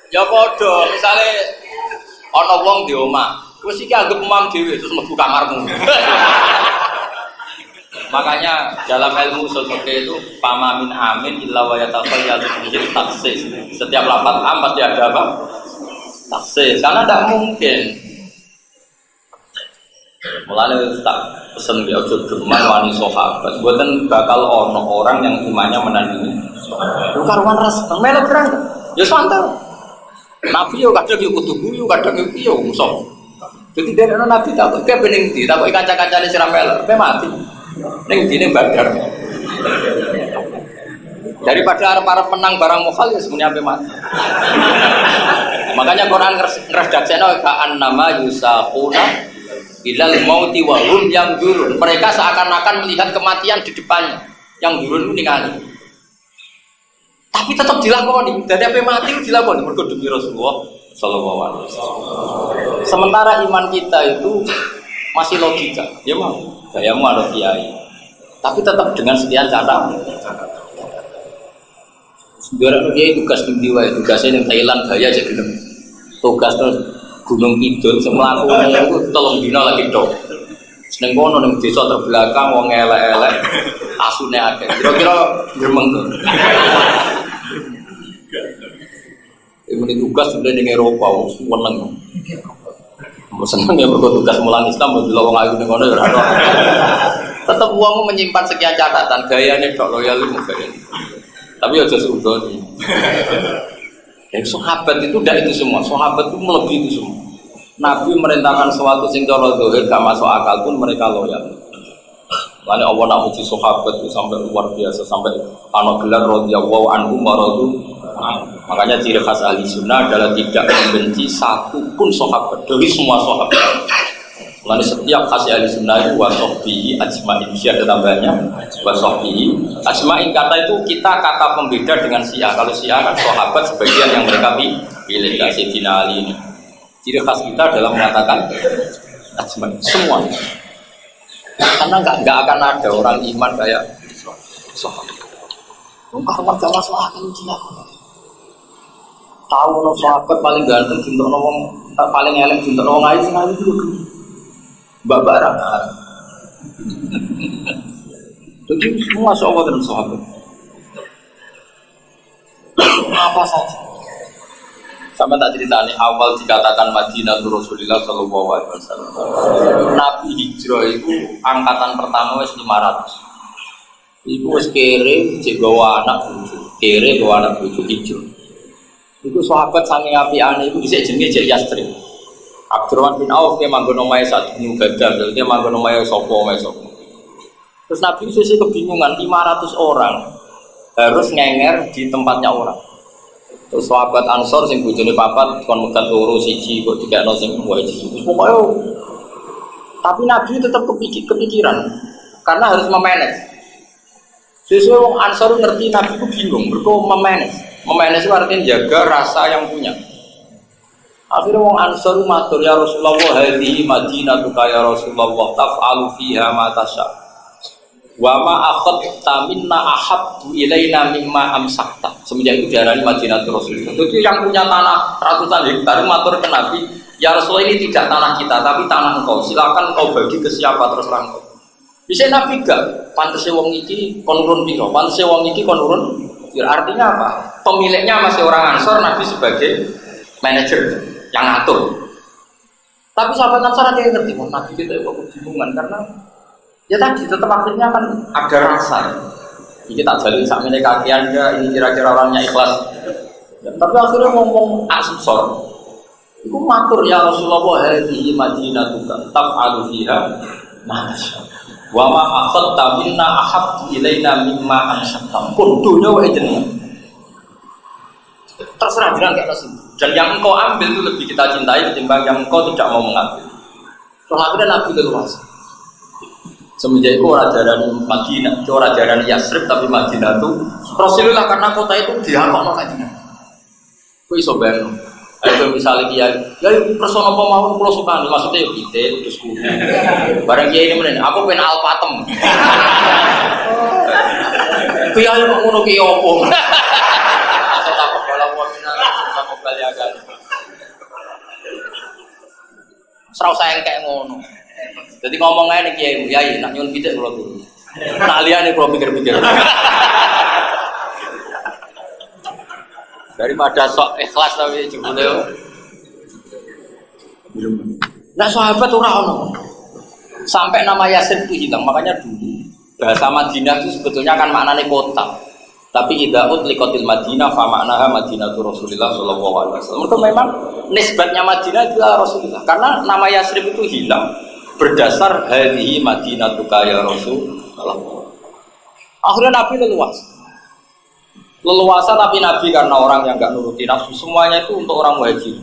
Ya padha, misale ana wong di omah, wis iki anggap imam dhewe terus mlebu kamarmu. Makanya dalam ilmu usul fikih itu pamamin amin illa wa yatafayyadu bil taksis. Setiap lafaz am pasti ada apa? Taksis. Karena tidak mungkin. Mulane tak pesen ya ojo geman wani sahabat. Mboten bakal ono orang yang imannya menandingi. Lu karuan ras melu perang. Ya santai. Nabi yo kadang yo kudu guyu, kadang yo musuh. Jadi dari Nabi tak kok bening ndi, tak kok kanca-kancane sira melu, pe mati. Ning dine Badar. Daripada arep-arep menang barang mukhal ya semuanya sampai mati. Makanya Quran ngresdakseno ka'an nama yusaquna ilal mauti wa hum yanzurun. Mereka seakan-akan melihat kematian di depannya. Yang durun ningali. Tapi tetap dilakoni. Dari apa mati dilakoni mergo demi Rasulullah sallallahu alaihi wasallam. Sementara iman kita itu masih logika. Ya mau, gayamu ada kiai. Tapi tetap dengan sekian catatan. Sebenarnya dia tugas di Diwa, tugasnya yang Thailand gaya aja gitu. Tugas Gunung Kidul, semelakunya itu tolong dino lagi dong. Seneng kono neng desa terbelakang, wong elek-elek, asune akeh. Kira-kira gremeng tuh. Ini tugas sudah di Eropa, seneng. Seneng ya bertugas mulang Islam, berjuang wong ayu neng kono ya. Tetap uangmu menyimpan sekian catatan, gayanya dok loyal gaya. Tapi aja seudon. Dan sahabat itu tidak itu semua. Sahabat itu melebihi itu semua. Nabi merintahkan sesuatu sing cara zahir gak masuk akal pun mereka loyal. Makanya Allah nak muji sahabat itu sampai luar biasa, sampai ana gelar radhiyallahu anhum wa radu. Makanya ciri khas ahli sunnah adalah tidak membenci satu pun sahabat dari semua sahabat. Lalu setiap khas ahli sunnah itu wasohbihi ajma'in, ada tambahnya wasohbihi ajma'in. Kata itu kita kata pembeda dengan Syiah. Kalau Syiah kan sahabat sebagian yang mereka pilih, kayak Sayyidina Ali ini. Ciri khas kita adalah mengatakan ajma'in semua. Karena nggak akan ada orang iman kayak sahabat. Muka kemarga masalah akan ujian. Tahu no sahabat paling ganteng, cinta no paling elek, cinta no ayu sekali dulu. Mbak Barang. Jadi semua sahabat dan sahabat. Apa saja. Sama tak cerita nih awal dikatakan Madinah Rasulullah Sallallahu Alaihi Wasallam. Nabi hijrah itu angkatan pertama wes 500. Ibu wes kere bawa anak bucu, hijrah. Itu sahabat saking apiane itu bisa jenenge Jek Yastri. Abdurrahman bin Auf dia manggon omahe Sa'd bin Ubadah, dia manggon omahe sapa. Terus Nabi sisi kebingungan 500 orang harus ngenger di tempatnya orang. Terus sahabat Ansor sing bojone papat kon megat loro siji kok dikekno sing wajib. Terus pokoke tapi Nabi tetap kepikiran karena harus memanage. Sesuai wong Ansor ngerti Nabi ku bingung, mergo memanage. Memanage itu artinya jaga rasa yang punya. Akhirnya wong Ansor matur ya Rasulullah hadhihi madinatuka ya Rasulullah taf'alu fiha ma tasha. Wa ma akhadta minna ahabbu ilaina mimma amsakta. Semenjak itu diarani Madinatul Rasulullah. Itu yang punya tanah ratusan hektar matur ke Nabi, ya Rasulullah ini tidak tanah kita tapi tanah engkau. Silakan kau bagi ke siapa terserah engkau. Bisa Nabi gak pantese wong iki kon urun piro? Pantese wong iki kon urun. Ya, artinya apa? Pemiliknya masih orang Ansor, Nabi sebagai manajer yang ngatur. Tapi sahabat Ansor ada yang ngerti, Nabi kita kok kebingungan karena ya tadi tetap akhirnya kan ada rasa. Ini tak jalin sakmene kakian ya, ini kira-kira orangnya ikhlas. Ya, tapi akhirnya ngomong Ansor. Iku matur ya Rasulullah hadhihi madinatuka taf'alu fiha ma tasha. Wa ma akhadta minna ahabbu ilaina mimma amsakta. Kudunya wae jeneng. Terserah jenengan kayak nasi. Dan yang engkau ambil itu lebih kita cintai ketimbang yang engkau tidak mau mengambil. Kalau akhirnya Nabi leluasa. Semenjak itu orang jalan Madinah, orang jalan Yasrib tapi Madinah itu Rasulullah karena kota itu dihakok no kajian. Kau iso bayang. Ayo misalnya dia, ya persona pemaham pulau suka, maksudnya kita terus kudu. Barang dia ini menen, aku pengen alpatem. Dia yang mengunuh ke opong. Saya takut kalau mau minat, takut baliagan. Serau sayang kayak ngono. Jadi ngomong aja nih kiai, nak nyun kita kalau tuh. Nak lihat nih kalau pikir-pikir. Daripada sok ikhlas tapi jebule. Nah sahabat ora ono. Sampai nama Yasin itu hilang, makanya dulu bahasa Madinah itu sebetulnya kan maknanya kota. Tapi idza utliqatil Madinah fa maknaha Madinatu Rasulillah sallallahu alaihi wasallam. Itu memang nisbatnya Madinah adalah Rasulullah. Karena nama Yasrib itu hilang berdasar hadhihi Madinatuka ya Rasulullah. Akhirnya Nabi leluasa tapi Nabi karena orang yang enggak nuruti nafsu semuanya itu untuk orang muhajir.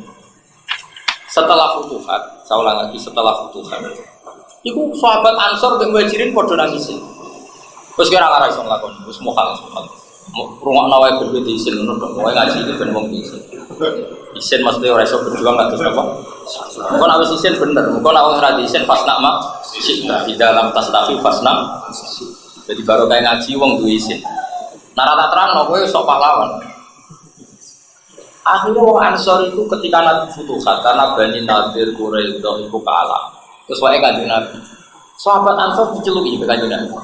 Setelah futuhat, saya ulang lagi setelah futuhat. Iku sahabat Ansor dan muhajirin padha nangis. Terus kira arah iso nglakoni, wis mukhal. Rungokno wae berbeda isin ngono tok, wae ngaji iki ben wong isin. Isin mesti ora iso berjuang atus apa? Kok nek isin bener, kok nek ora isin fasna mak di dalam tastafi fasna. Jadi baru kayak ngaji wong duwe isin. Narata terang, kowe sok pahlawan. Akhirnya orang Ansor itu ketika Nabi futuhat karena Bani Nadir Quraidah itu kalah. Terus wae kanjeng Nabi. Sahabat Ansor diceluki kanjeng Nabi.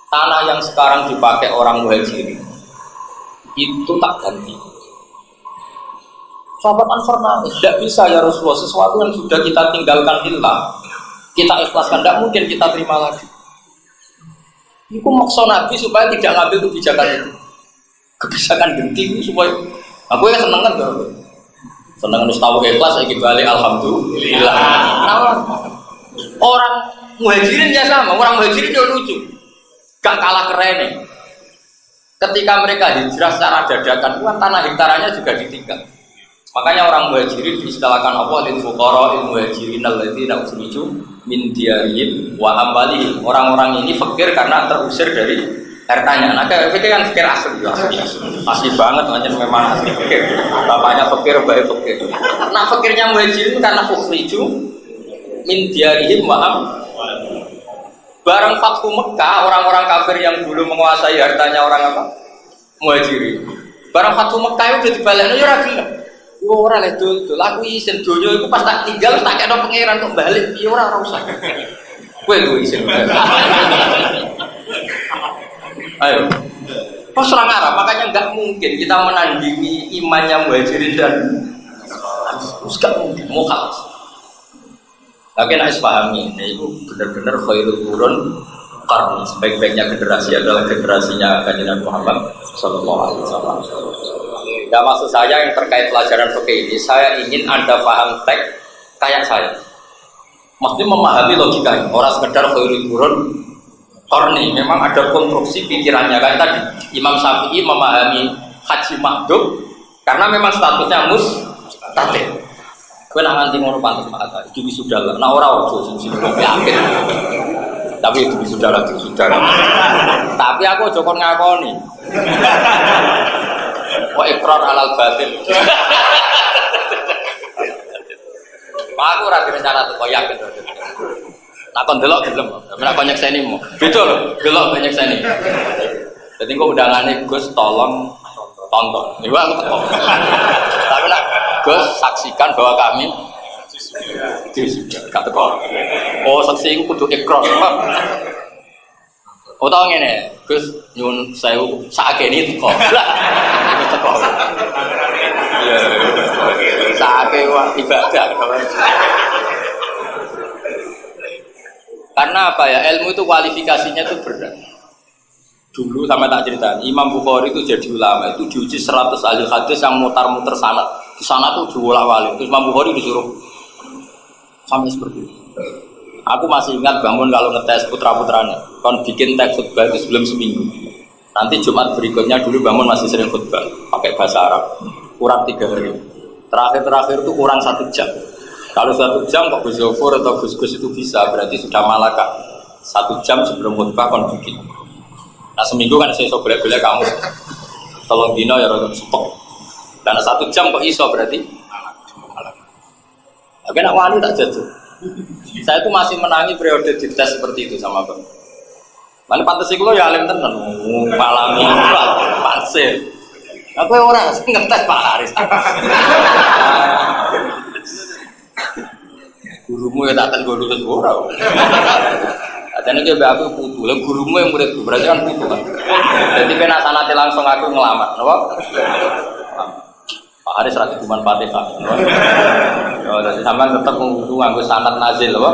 Tanah yang sekarang dipakai orang muhajirin itu tak ganti. Sahabat Ansor nangis, tidak bisa ya Rasulullah, sesuatu yang sudah kita tinggalkan hilang, kita ikhlaskan, tidak mungkin kita terima lagi. Itu maksud Nabi supaya tidak ngambil kebijakan genting supaya aku yang seneng kan seneng harus tahu ikhlas lagi balik alhamdulillah. Nah, orang muhajirin ya sama, orang muhajirin juga lucu, gak kalah keren. Ketika mereka hijrah secara dadakan, kan tanah hektarannya juga ditinggal. Makanya orang muhajirin diistilahkan apa? Lil fuqara il muhajirin alladzina ukhriju min diyarihim wa amwalihim. Orang-orang ini fakir karena terusir dari hartanya. Nah, fikir kan fikir asli banget, makanya memang asli fikir. Bapaknya fakir, baik fakir. Nah, fakirnya muhajirin karena ukhriju min diyarihim wa amwalihim. Barang Fathu Mekah, orang-orang kafir yang dulu menguasai hartanya orang apa? Muhajirin. Barang Fathu Mekah itu dibalekno ya ora gelem. Ora le dul, aku isin donya iku pas tak tinggal tak kena pangeran kok balik. Ya ora usah. Kowe lho isin. Ayo. Pas orang Arab, makanya enggak mungkin kita menandingi imannya Muhajirin dan enggak mungkin mukhal. Tapi nek pahami ini itu benar-benar khairul qurun qarni, sebaik-baiknya generasi adalah generasinya Kanjeng Nabi Muhammad sallallahu alaihi wasallam. Ya maksud saya yang terkait pelajaran fikih ini, saya ingin Anda paham teks kayak saya. Maksudnya memahami logikanya, orang sekedar khairul qurun qarni, memang ada konstruksi pikirannya. Kayak tadi Imam Syafi'i memahami haji makdum karena memang statusnya mustahil. Kowe nak nganti ngono pantes mata, iki sudah lah. Nah ora ojo sing yakin. Tapi itu sudah. Tapi aku ojo kon ngakoni. Wa iqrar alal batil. Aku ora rencana tuh yakin. Nak kon delok gelem. Nek kon nyekseni mu. Beda lho, delok nyekseni. Dadi kok undangane Gus tolong tonton. Niku aku teko. Tapi nak Gus saksikan bahwa kami sudah gak teko. Oh saksi iku kudu ikrar. Oh tau ngene, Gus nyuwun sewu sakene teko. Iki teko. Iya. Sakake wae ibadah. Karena apa ya? Ilmu itu kualifikasinya itu berat. Dulu sama tak cerita, Imam Bukhari itu jadi ulama itu diuji 100 ahli hadis yang mutar-mutar sanad. Di sana tuh diulang-ulang. Terus Imam Bukhari disuruh sampai seperti itu. Aku masih ingat bangun kalau ngetes putra-putranya. Kon bikin teks khutbah itu sebelum seminggu. Nanti Jumat berikutnya dulu bangun masih sering khutbah pakai bahasa Arab. Kurang 3 hari. Terakhir itu kurang 1 jam. Kalau 1 jam kok Gus Zofur atau Gus-Gus itu bisa, berarti sudah malaka. 1 jam sebelum khutbah kon bikin. Nah seminggu kan saya boleh kamu. Tolong dino ya rada supek. Karena 1 jam kok iso berarti. Tapi nak wani tak jatuh. Saya itu masih menangi periode dites seperti itu sama Bang. Mana pantas sih ya alim tenan, malami panse. Apa orang ngetes Pak Haris? Gurumu ya tak tes guru terus ora. Adane ki mbak aku putu, lha gurumu yang muridku berarti kan putu kan. Jadi kena sanate langsung aku ngelamat, napa? Pak Haris ra cuma Fatihah. Ya dadi sampean tetep kudu nganggo sanad nazil apa?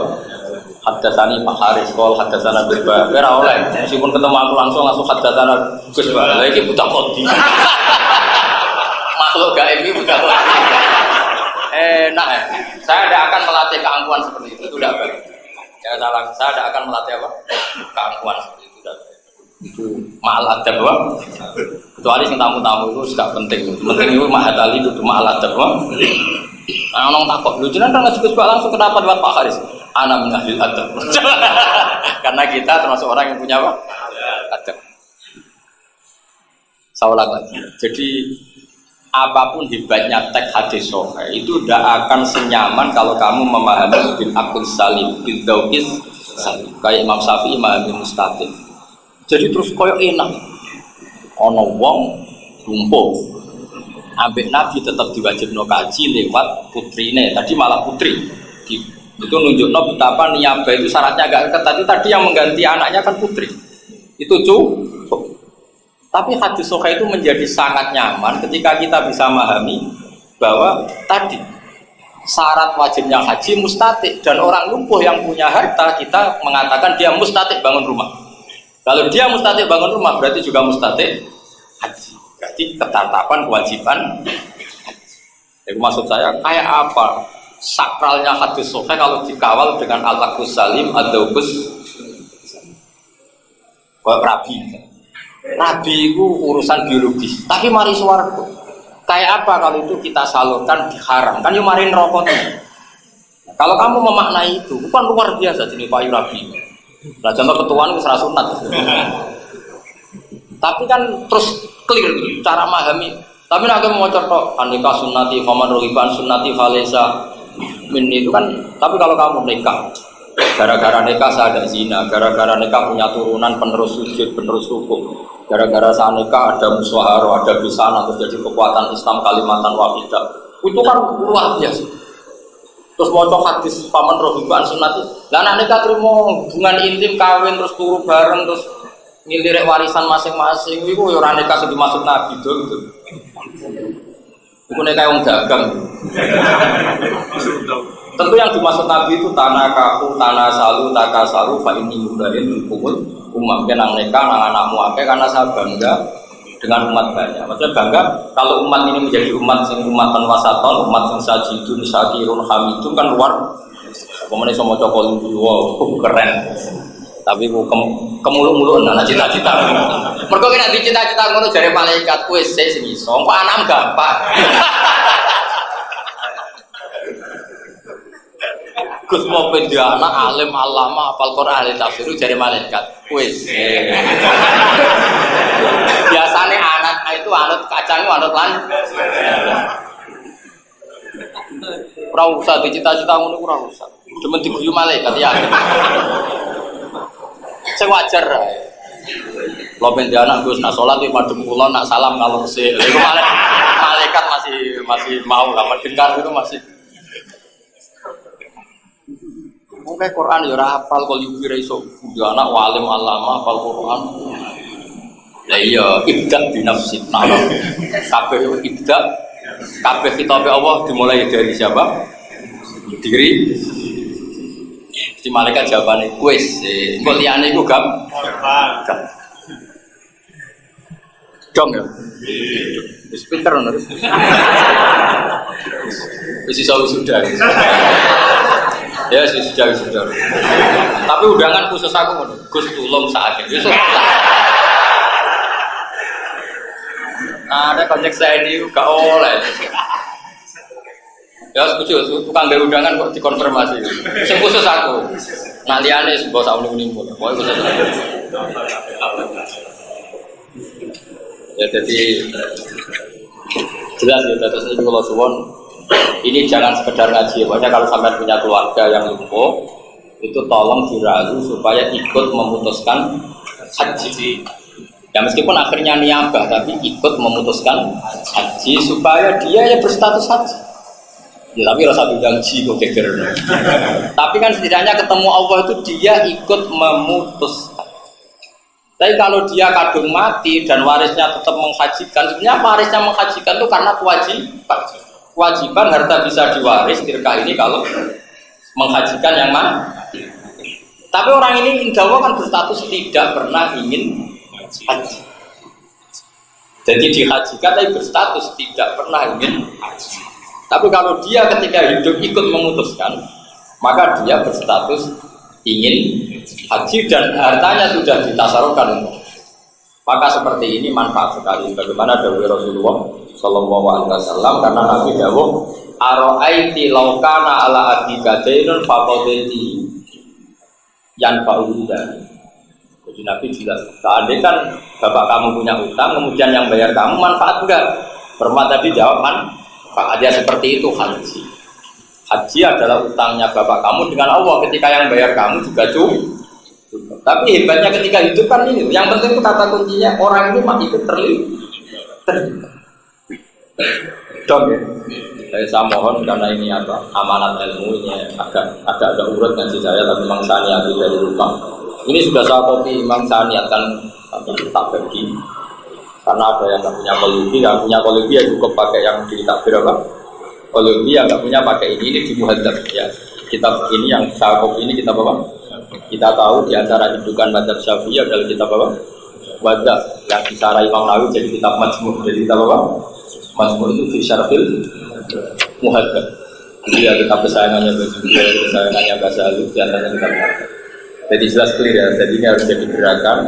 Haddatsani Pak Haris qol haddatsana Gus Ba. Ora oleh, meskipun ketemu aku langsung haddatsana Gus Ba. Lah iki buta kodi. Makhluk gaib iki buta kodi. Enak ya. Saya tidak akan melatih keangkuhan seperti itu tidak baik. Jangan salah, saya tidak akan melatih apa? Keangkuhan seperti itu tidak baik. Itu mahal adab apa? Kecuali yang tamu-tamu itu sudah penting. Penting itu mahal tali itu mahal adab apa? Nah, orang takut. Lu jangan kan ngasih langsung kenapa buat Pak Haris? Anak menahil adab. Karena kita termasuk orang yang punya apa? Adab. Saya ulang lagi. Jadi apapun hebatnya teks hadis sahih itu tidak akan senyaman kalau kamu memahami bil aql salim, bil dzauqis salim. Kayak Imam Syafi'i memahami mustaqim. Jadi terus koyo enak. Ana wong lumpuh. Ambek Nabi tetap diwajibno kaji lewat putrine. Tadi malah putri. Itu nunjukno betapa niabah itu syaratnya agak ketat. Tadi yang mengganti anaknya kan putri. Itu cukup. Tapi hadis sahih itu menjadi sangat nyaman ketika kita bisa memahami bahwa tadi syarat wajibnya haji mustatik dan orang lumpuh yang punya harta kita mengatakan dia mustatik bangun rumah. Kalau dia mustatik bangun rumah berarti juga mustatik haji. Berarti ketetapan kewajiban haji. Jadi maksud saya kayak apa sakralnya hadis sahih kalau dikawal dengan al-aqus salim ad-dzauqus kayak rabi. Nabi itu urusan biologis, tapi mari swarga. Kayak apa kalau itu kita salurkan diharam? Kan yang mari neraka. Kalau kamu memaknai itu, bukan luar biasa jenis Pak Rabi. Nah contoh ketuaan itu serah sunat. Tapi kan terus clear cara memahami. Tapi nak mau contoh anika sunnati, faman rohiban sunnati falesa min itu kan. Tapi kalau kamu nikah, gara-gara nikah saya ada zina, gara-gara nikah punya turunan penerus sujud, penerus rukuk, gara-gara saya nikah ada musyawarah, ada bisana, terus jadi kekuatan Islam kalimatan wahidah. Itu kan luar biasa. Terus mau coba hadis paman rohiban sunnati, lah anak nikah terima hubungan intim kawin terus turu bareng terus ngilirik warisan masing-masing. Itu orang nikah sudah dimaksud Nabi itu. Itu nikah yang dagang. Tentu yang dimaksud Nabi itu tanah kaku, tanah salu, takasaru, fa ini mudahin kumul umam kenang nikah, nang anakmu akeh karena saya bangga dengan umat banyak. Maksudnya bangga kalau umat ini menjadi umat sing umatan wasaton, umat sing sajidun, syakirun, hamidun kan luar. Kemudian sama cokol wow keren. Tapi kemuluk-muluk anak cita-cita. Mergo nek cita-cita ngono jare malaikat kowe sik sing iso. Kok anak gampang. Gus mau pendia anak alim alama hafal Quran ahli tafsir jare malaikat. Wis. Biasane anak itu anut kacang anut lan. Ora usah dicita-cita ngono ora usah. Demen diguyu malaikat ya. Sing wajar ae. Lo pendia anak Gus nak salat iki madhep kula nak salam kalau sik. Iku malaikat masih mau lah mendengar itu masih. Mungkin Quran ya hafal kalau yubi iso ya anak walim alama hafal Quran. Lah iya ibda binafsi ta'ala. Kabeh ibda kabeh kitab Allah dimulai dari siapa? Diri. Si malaikat jawabane wis engko liyane iku gampang. Dong ya. Wis pinter ngono. Wis iso sudah. Ya sudah. Tapi undangan khusus aku ngono. Gus tulung saatnya. Nah, ada konteks saya ini gak oleh. Ya setuju, tukang gawe undangan kok dikonfirmasi. Sing khusus aku. Nah liyane mbok sak uni-uni pun. Pokoke khusus aku. Ya jadi jelas ya terus ini kalau suwon ini jangan sekedar ngaji. Pokoknya kalau sampai punya keluarga yang lumpuh itu tolong dirayu supaya ikut memutuskan haji. Ya meskipun akhirnya niabah tapi ikut memutuskan haji supaya dia yang berstatus haji. Ya tapi rasa bilang kok geger. Tapi kan setidaknya ketemu Allah itu dia ikut memutuskan. Tapi kalau dia kadung mati dan warisnya tetap menghajikan, sebenarnya warisnya menghajikan itu karena kewajiban. Kewajiban harta bisa diwaris tirka ini kalau menghajikan yang mana. Tapi orang ini insya Allah kan berstatus tidak pernah ingin haji. Jadi dihajikan tapi berstatus tidak pernah ingin haji. Tapi kalau dia ketika hidup ikut memutuskan, maka dia berstatus ingin haji dan hartanya sudah ditasarufkan. Maka seperti ini manfaat sekali. Bagaimana dawuh Rasulullah Shallallahu Alaihi Wasallam, karena Nabi dawuh, "Aro'aiti laukana ala abika dainun faqadati yan faudan." Jadi Nabi jelas. Seandainya kan bapak kamu punya utang, kemudian yang bayar kamu manfaat enggak? Permat tadi jawab manfaat. Dia seperti itu haji. Haji adalah utangnya bapak kamu dengan Allah. Ketika yang bayar kamu juga cukup. Tapi hebatnya ketika hidup kan ini. Yang penting itu kata kuncinya orang itu masih terlibat. Dong ya. Saya mohon karena ini apa amanat ilmu ini agak urut ngaji saya tapi memang saya niat dari rumah. Ini sudah saya kopi memang saya niatkan tapi tak bagi. Karena ada yang nggak punya kolibi, nggak punya kolibi ya cukup pakai yang di takbir apa? Kolibi yang nggak punya pakai ini di muhadzab ya. Kitab ini yang saya kopi ini kitab apa? Kita tahu di antara indukan mazhab Syafi'i adalah kitab apa? Wadzab yang disarah Imam Nawawi jadi kitab Majmu'. Jadi kitab apa? Majmu' itu fi syarhil muhadzab. Jadi ya kitab kesayangannya kesayangannya bahasa halus di antaranya kitab. Jadi jelas clear ya. Jadi ini harus jadi gerakan.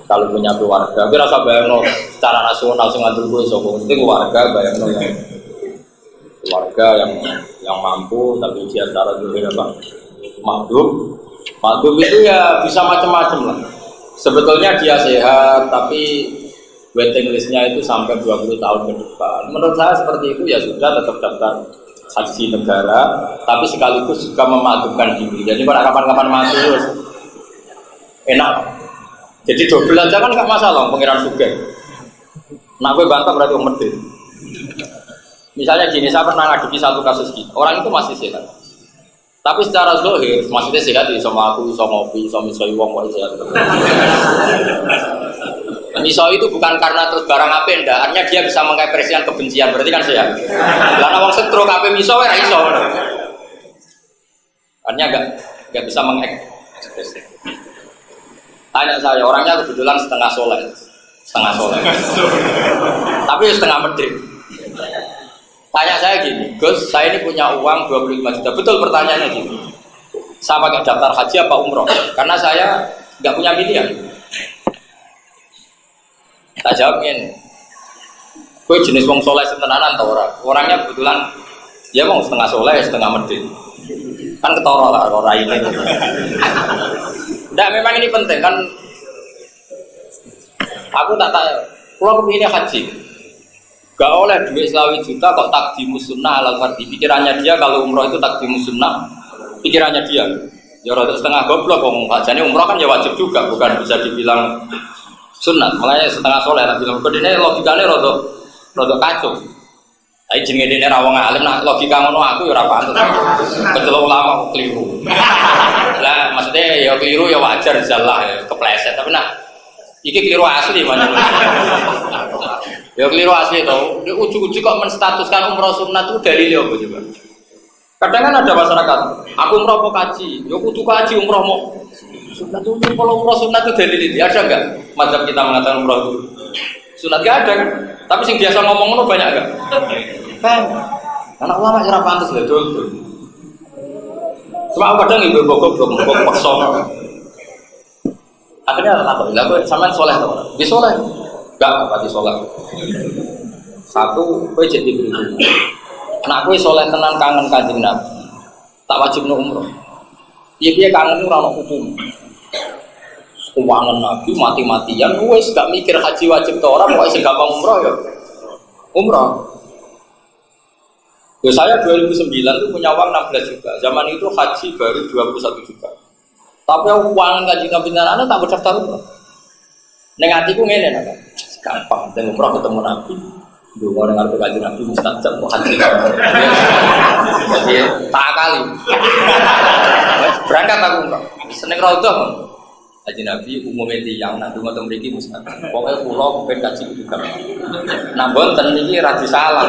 Kalau punya keluarga, tapi rasa bayangno secara nasional sing ngatur kuwi sapa? Mesti keluarga bayangno yang keluarga yang mampu tapi dia secara zuhir apa? Makdum itu ya bisa macam-macam lah. Sebetulnya dia sehat tapi waiting listnya itu sampai 20 tahun ke depan. Menurut saya seperti itu ya sudah tetap daftar haji negara, tapi sekaligus juga memadumkan diri. Jadi pada kapan-kapan mati terus enak. Jadi double aja kan nggak masalah, pengiran suge. Nah gue bantah berarti medit. Misalnya gini, saya pernah ngadepi satu kasus gitu. Orang itu masih sehat, tapi secara zahir maksudnya sehat, sama aku, sama ngopi, sama misoi wong, kok sehat. Misoi itu bukan karena terus barang apa enggak, artinya dia bisa mengekspresikan kebencian, berarti kan sehat. Karena wong stroke apa misoi, iso. Artinya nggak bisa mengekspresikan. Tanya saya, orangnya kebetulan setengah soleh, tapi setengah medit. Tanya saya gini, Gus, saya ini punya uang 25 juta, betul pertanyaannya gini. Saya pakai daftar haji apa umroh? Karena saya nggak punya pilihan. Tak jawab gini, gue jenis wong soleh setenanan atau orang? Orangnya kebetulan, dia mau setengah soleh, setengah medit. Kan ketoro lah orang ini. Nah, memang ini penting kan. Aku tak tahu. Kalau kepinginnya haji, gak oleh duit selawi juta kok takdimus sunnah ala fardi. Pikirannya dia kalau umroh itu takdimus sunnah. Pikirannya dia. Ya rada setengah goblok ngomong hajane umroh kan ya wajib juga, bukan bisa dibilang sunat. Makanya setengah soleh tak bilang. Kodene logikane rada kacau. Tapi jenenge dene ra wong alim, nah logika ngono aku ya ora pantes. Kecelok ulama keliru. Lah maksudnya ya keliru ya wajar salah ya kepleset, tapi nah iki keliru asli mana. Ya keliru asli to. Nek ujug-ujug kok menstatuskan umroh sunat itu dalile apa coba? Kadang kan ada masyarakat, aku umroh apa kaji? Ya kudu kaji umroh mau. Sunat itu kalau umroh sunat itu dalile ada enggak? Mazhab kita mengatakan umroh itu sunat gak ada kan? Tapi sing biasa ngomong ngono banyak enggak? Kan anak ulama ora pantes lho dul. Cuma kadang ibu bokok paksa. Akhirnya apa? Lah kok sampean saleh to? Wis saleh. Enggak pati saleh. Satu kowe jadi guru. Nak kowe soleh tenan kangen Kanjeng Nabi, tak wajib umroh. Piye-piye kangen ora ono hukum. Keuangan Nabi mati-matian, wes gak mikir haji wajib ke orang, kok segampang umroh ya. Umroh. Ya saya 2009 itu punya uang 16 juta. Zaman itu haji baru 21 juta. Tapi uang Kanjeng Nabi anak tak berdaftar umroh. Ning atiku ngene napa? Gampang, dan umroh ketemu Nabi. Dua orang arti Kanjeng Nabi mustajab kok haji. Jadi tak kali. Berangkat aku umroh. Seneng raudhah. Haji Nabi umumnya tiyang nak donga teng mriki mustajab. Pokoke kula ben kaji juga. Nah mboten niki ra disalah.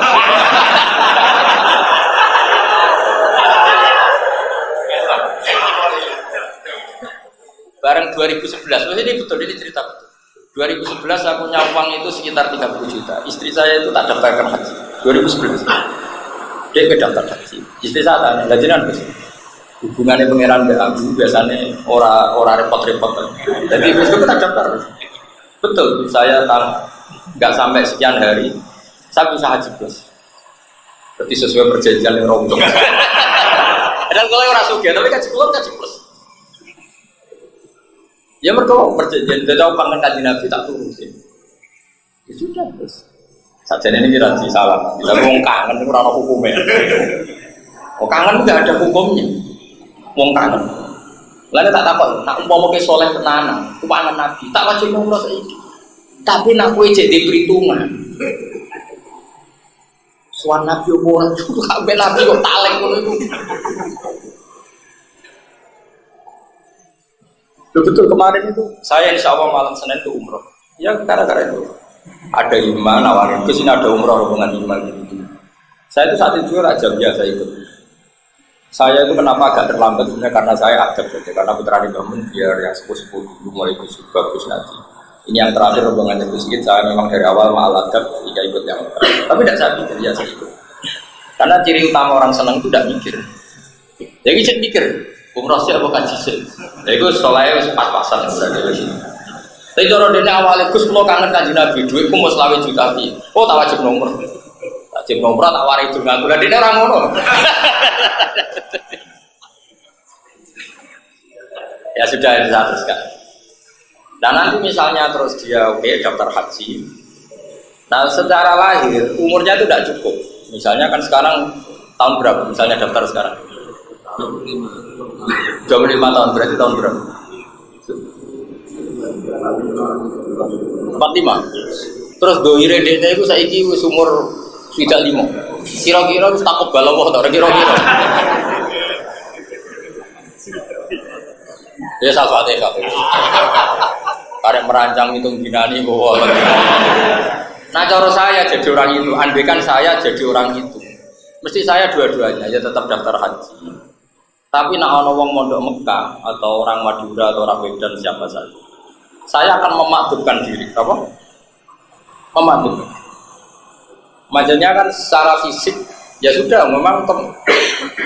Bareng 2011, ini betul, ini cerita betul. 2011 aku punya uang itu sekitar 30 juta. Istri saya itu tak daftarkan haji. 2011. Dia ke daftar haji. Istri saya tanya, "Lajinan Gus, hubungannya pangeran mbek aku biasanya ora repot-repot." Jadi Gus itu tak daftar. Betul, saya nggak sampai sekian hari saya bisa haji plus. Berarti sesuai perjanjian yang rombong. Dan kalau orang sugih, tapi haji plus. Ya mereka perjanjian, dia tahu pangan Kanjeng Nabi tak turutin. Ya sudah, terus. Sajane ini kira salah. Bila wong kangen itu ora ono hukumnya. Oh kangen enggak ada hukumnya. Wong kangen. Lalu tak takut, nak umpama ke soleh tenanan, pangan Nabi, tak wajib umroh saiki. Tapi nak kowe cek di perhitungan. Suwan Nabi ora kabeh Nabi kok talek ngono iku. Betul kemarin itu saya insya Allah malam Senin itu umroh. Ya gara-gara itu ada imam nawarin ke sini ada umroh hubungan imam gitu. Saya itu saat itu raja biasa ikut. Saya itu kenapa agak terlambat sebenarnya karena saya adab saja karena putra di bangun biar yang sepuh-sepuh dulu mulai ikut bagus nanti. Ini yang terakhir hubungannya itu sedikit saya memang dari awal maal adab tidak ikut yang terakhir. Tapi tidak saya pikir ya saya ikut. Karena ciri utama orang senang itu tidak mikir. Jadi saya mikir. Umroh siapa kan sih? Jadi gue soalnya pas-pasan yang berada di sini. Tapi kalau dia awalnya gue sepuluh kangen Kanjeng Nabi, duitku mau selawin juta pi. Oh tak wajib nomor, wajib nomor tak waris itu nggak gula. Dia orang ngono. Ya sudah itu teruskan. Dan nanti misalnya terus dia oke daftar haji. Nah secara lahir umurnya itu tidak cukup. Misalnya kan sekarang tahun berapa? Misalnya daftar sekarang. 25 tahun berarti tahun berapa? 45. Terus doire dene iku saiki wis umur 35. Kira-kira wis takut balawoh ta kira-kira. Ya sakate. Karek merancang hitung dinani kok. Nah cara saya jadi orang itu, andaikan saya jadi orang itu. Mesti saya dua-duanya ya tetap daftar haji. Tapi nak ono wong mondok Mekah atau orang Madura atau orang Medan siapa saja, saya akan memaktubkan diri, apa? Memaktubkan. Maksudnya kan secara fisik ya sudah, memang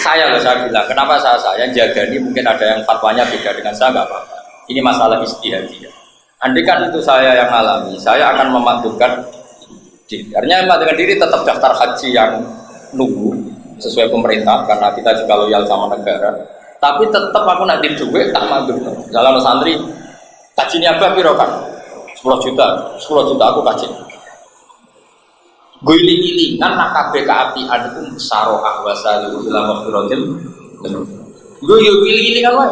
saya bilang, kenapa saya jaga ini mungkin ada yang fatwanya beda dengan saya nggak apa-apa. Ini masalah istihadiyah. Andai kan itu saya yang alami, saya akan memaktubkan diri. Artinya memaktubkan diri tetap daftar haji yang nunggu sesuai pemerintah karena kita juga loyal sama negara. Tapi tetap aku nanti duit tak mandul. Jalan santri kajinya apa piro kan? 10 juta aku kaji. Guling-gilingan nak kabeh kaapian iku saro ahwasa iku dalam maghfiratin. Gue yo guling-gilingan wae.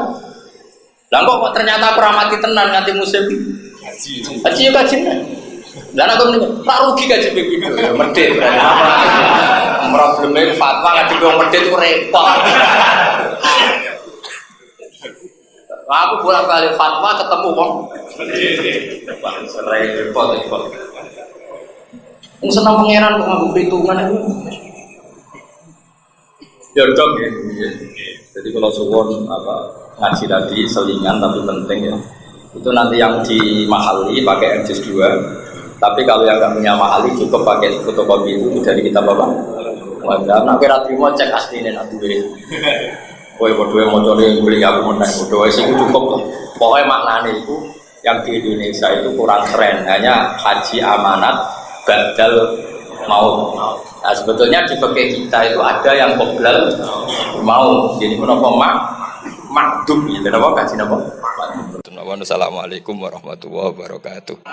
Lah kok ternyata peramati tenan nganti musim haji yo kajinya. Dan aku mendengar, tak rugi gaji begitu, ya medit. Problemnya fatwa nggak dibilang medit itu repot. Aku bolak-balik fatwa ketemu bang. Repot. Yang senang pangeran kok nggak perhitungan itu. Ya dong ya. Jadi kalau suwon ngaji tadi selingan tapi penting ya. Itu nanti yang di Mahali pakai MJS 2. Tapi kalau yang nggak punya mahali cukup pakai fotokopi itu dari kitab apa? Wadah, nak kira terima cek aslinya nanti beli. Woi, bodoh mau cari beli aku menang bodoh sih cukup. Pokoknya maknanya itu yang di Indonesia itu kurang keren. Hanya haji amanat badal maut. Nah, sebetulnya di fikih kita itu ada yang qoblal mau. Jadi menapa makdum gitu napa kaji napa? Assalamualaikum warahmatullahi wabarakatuh.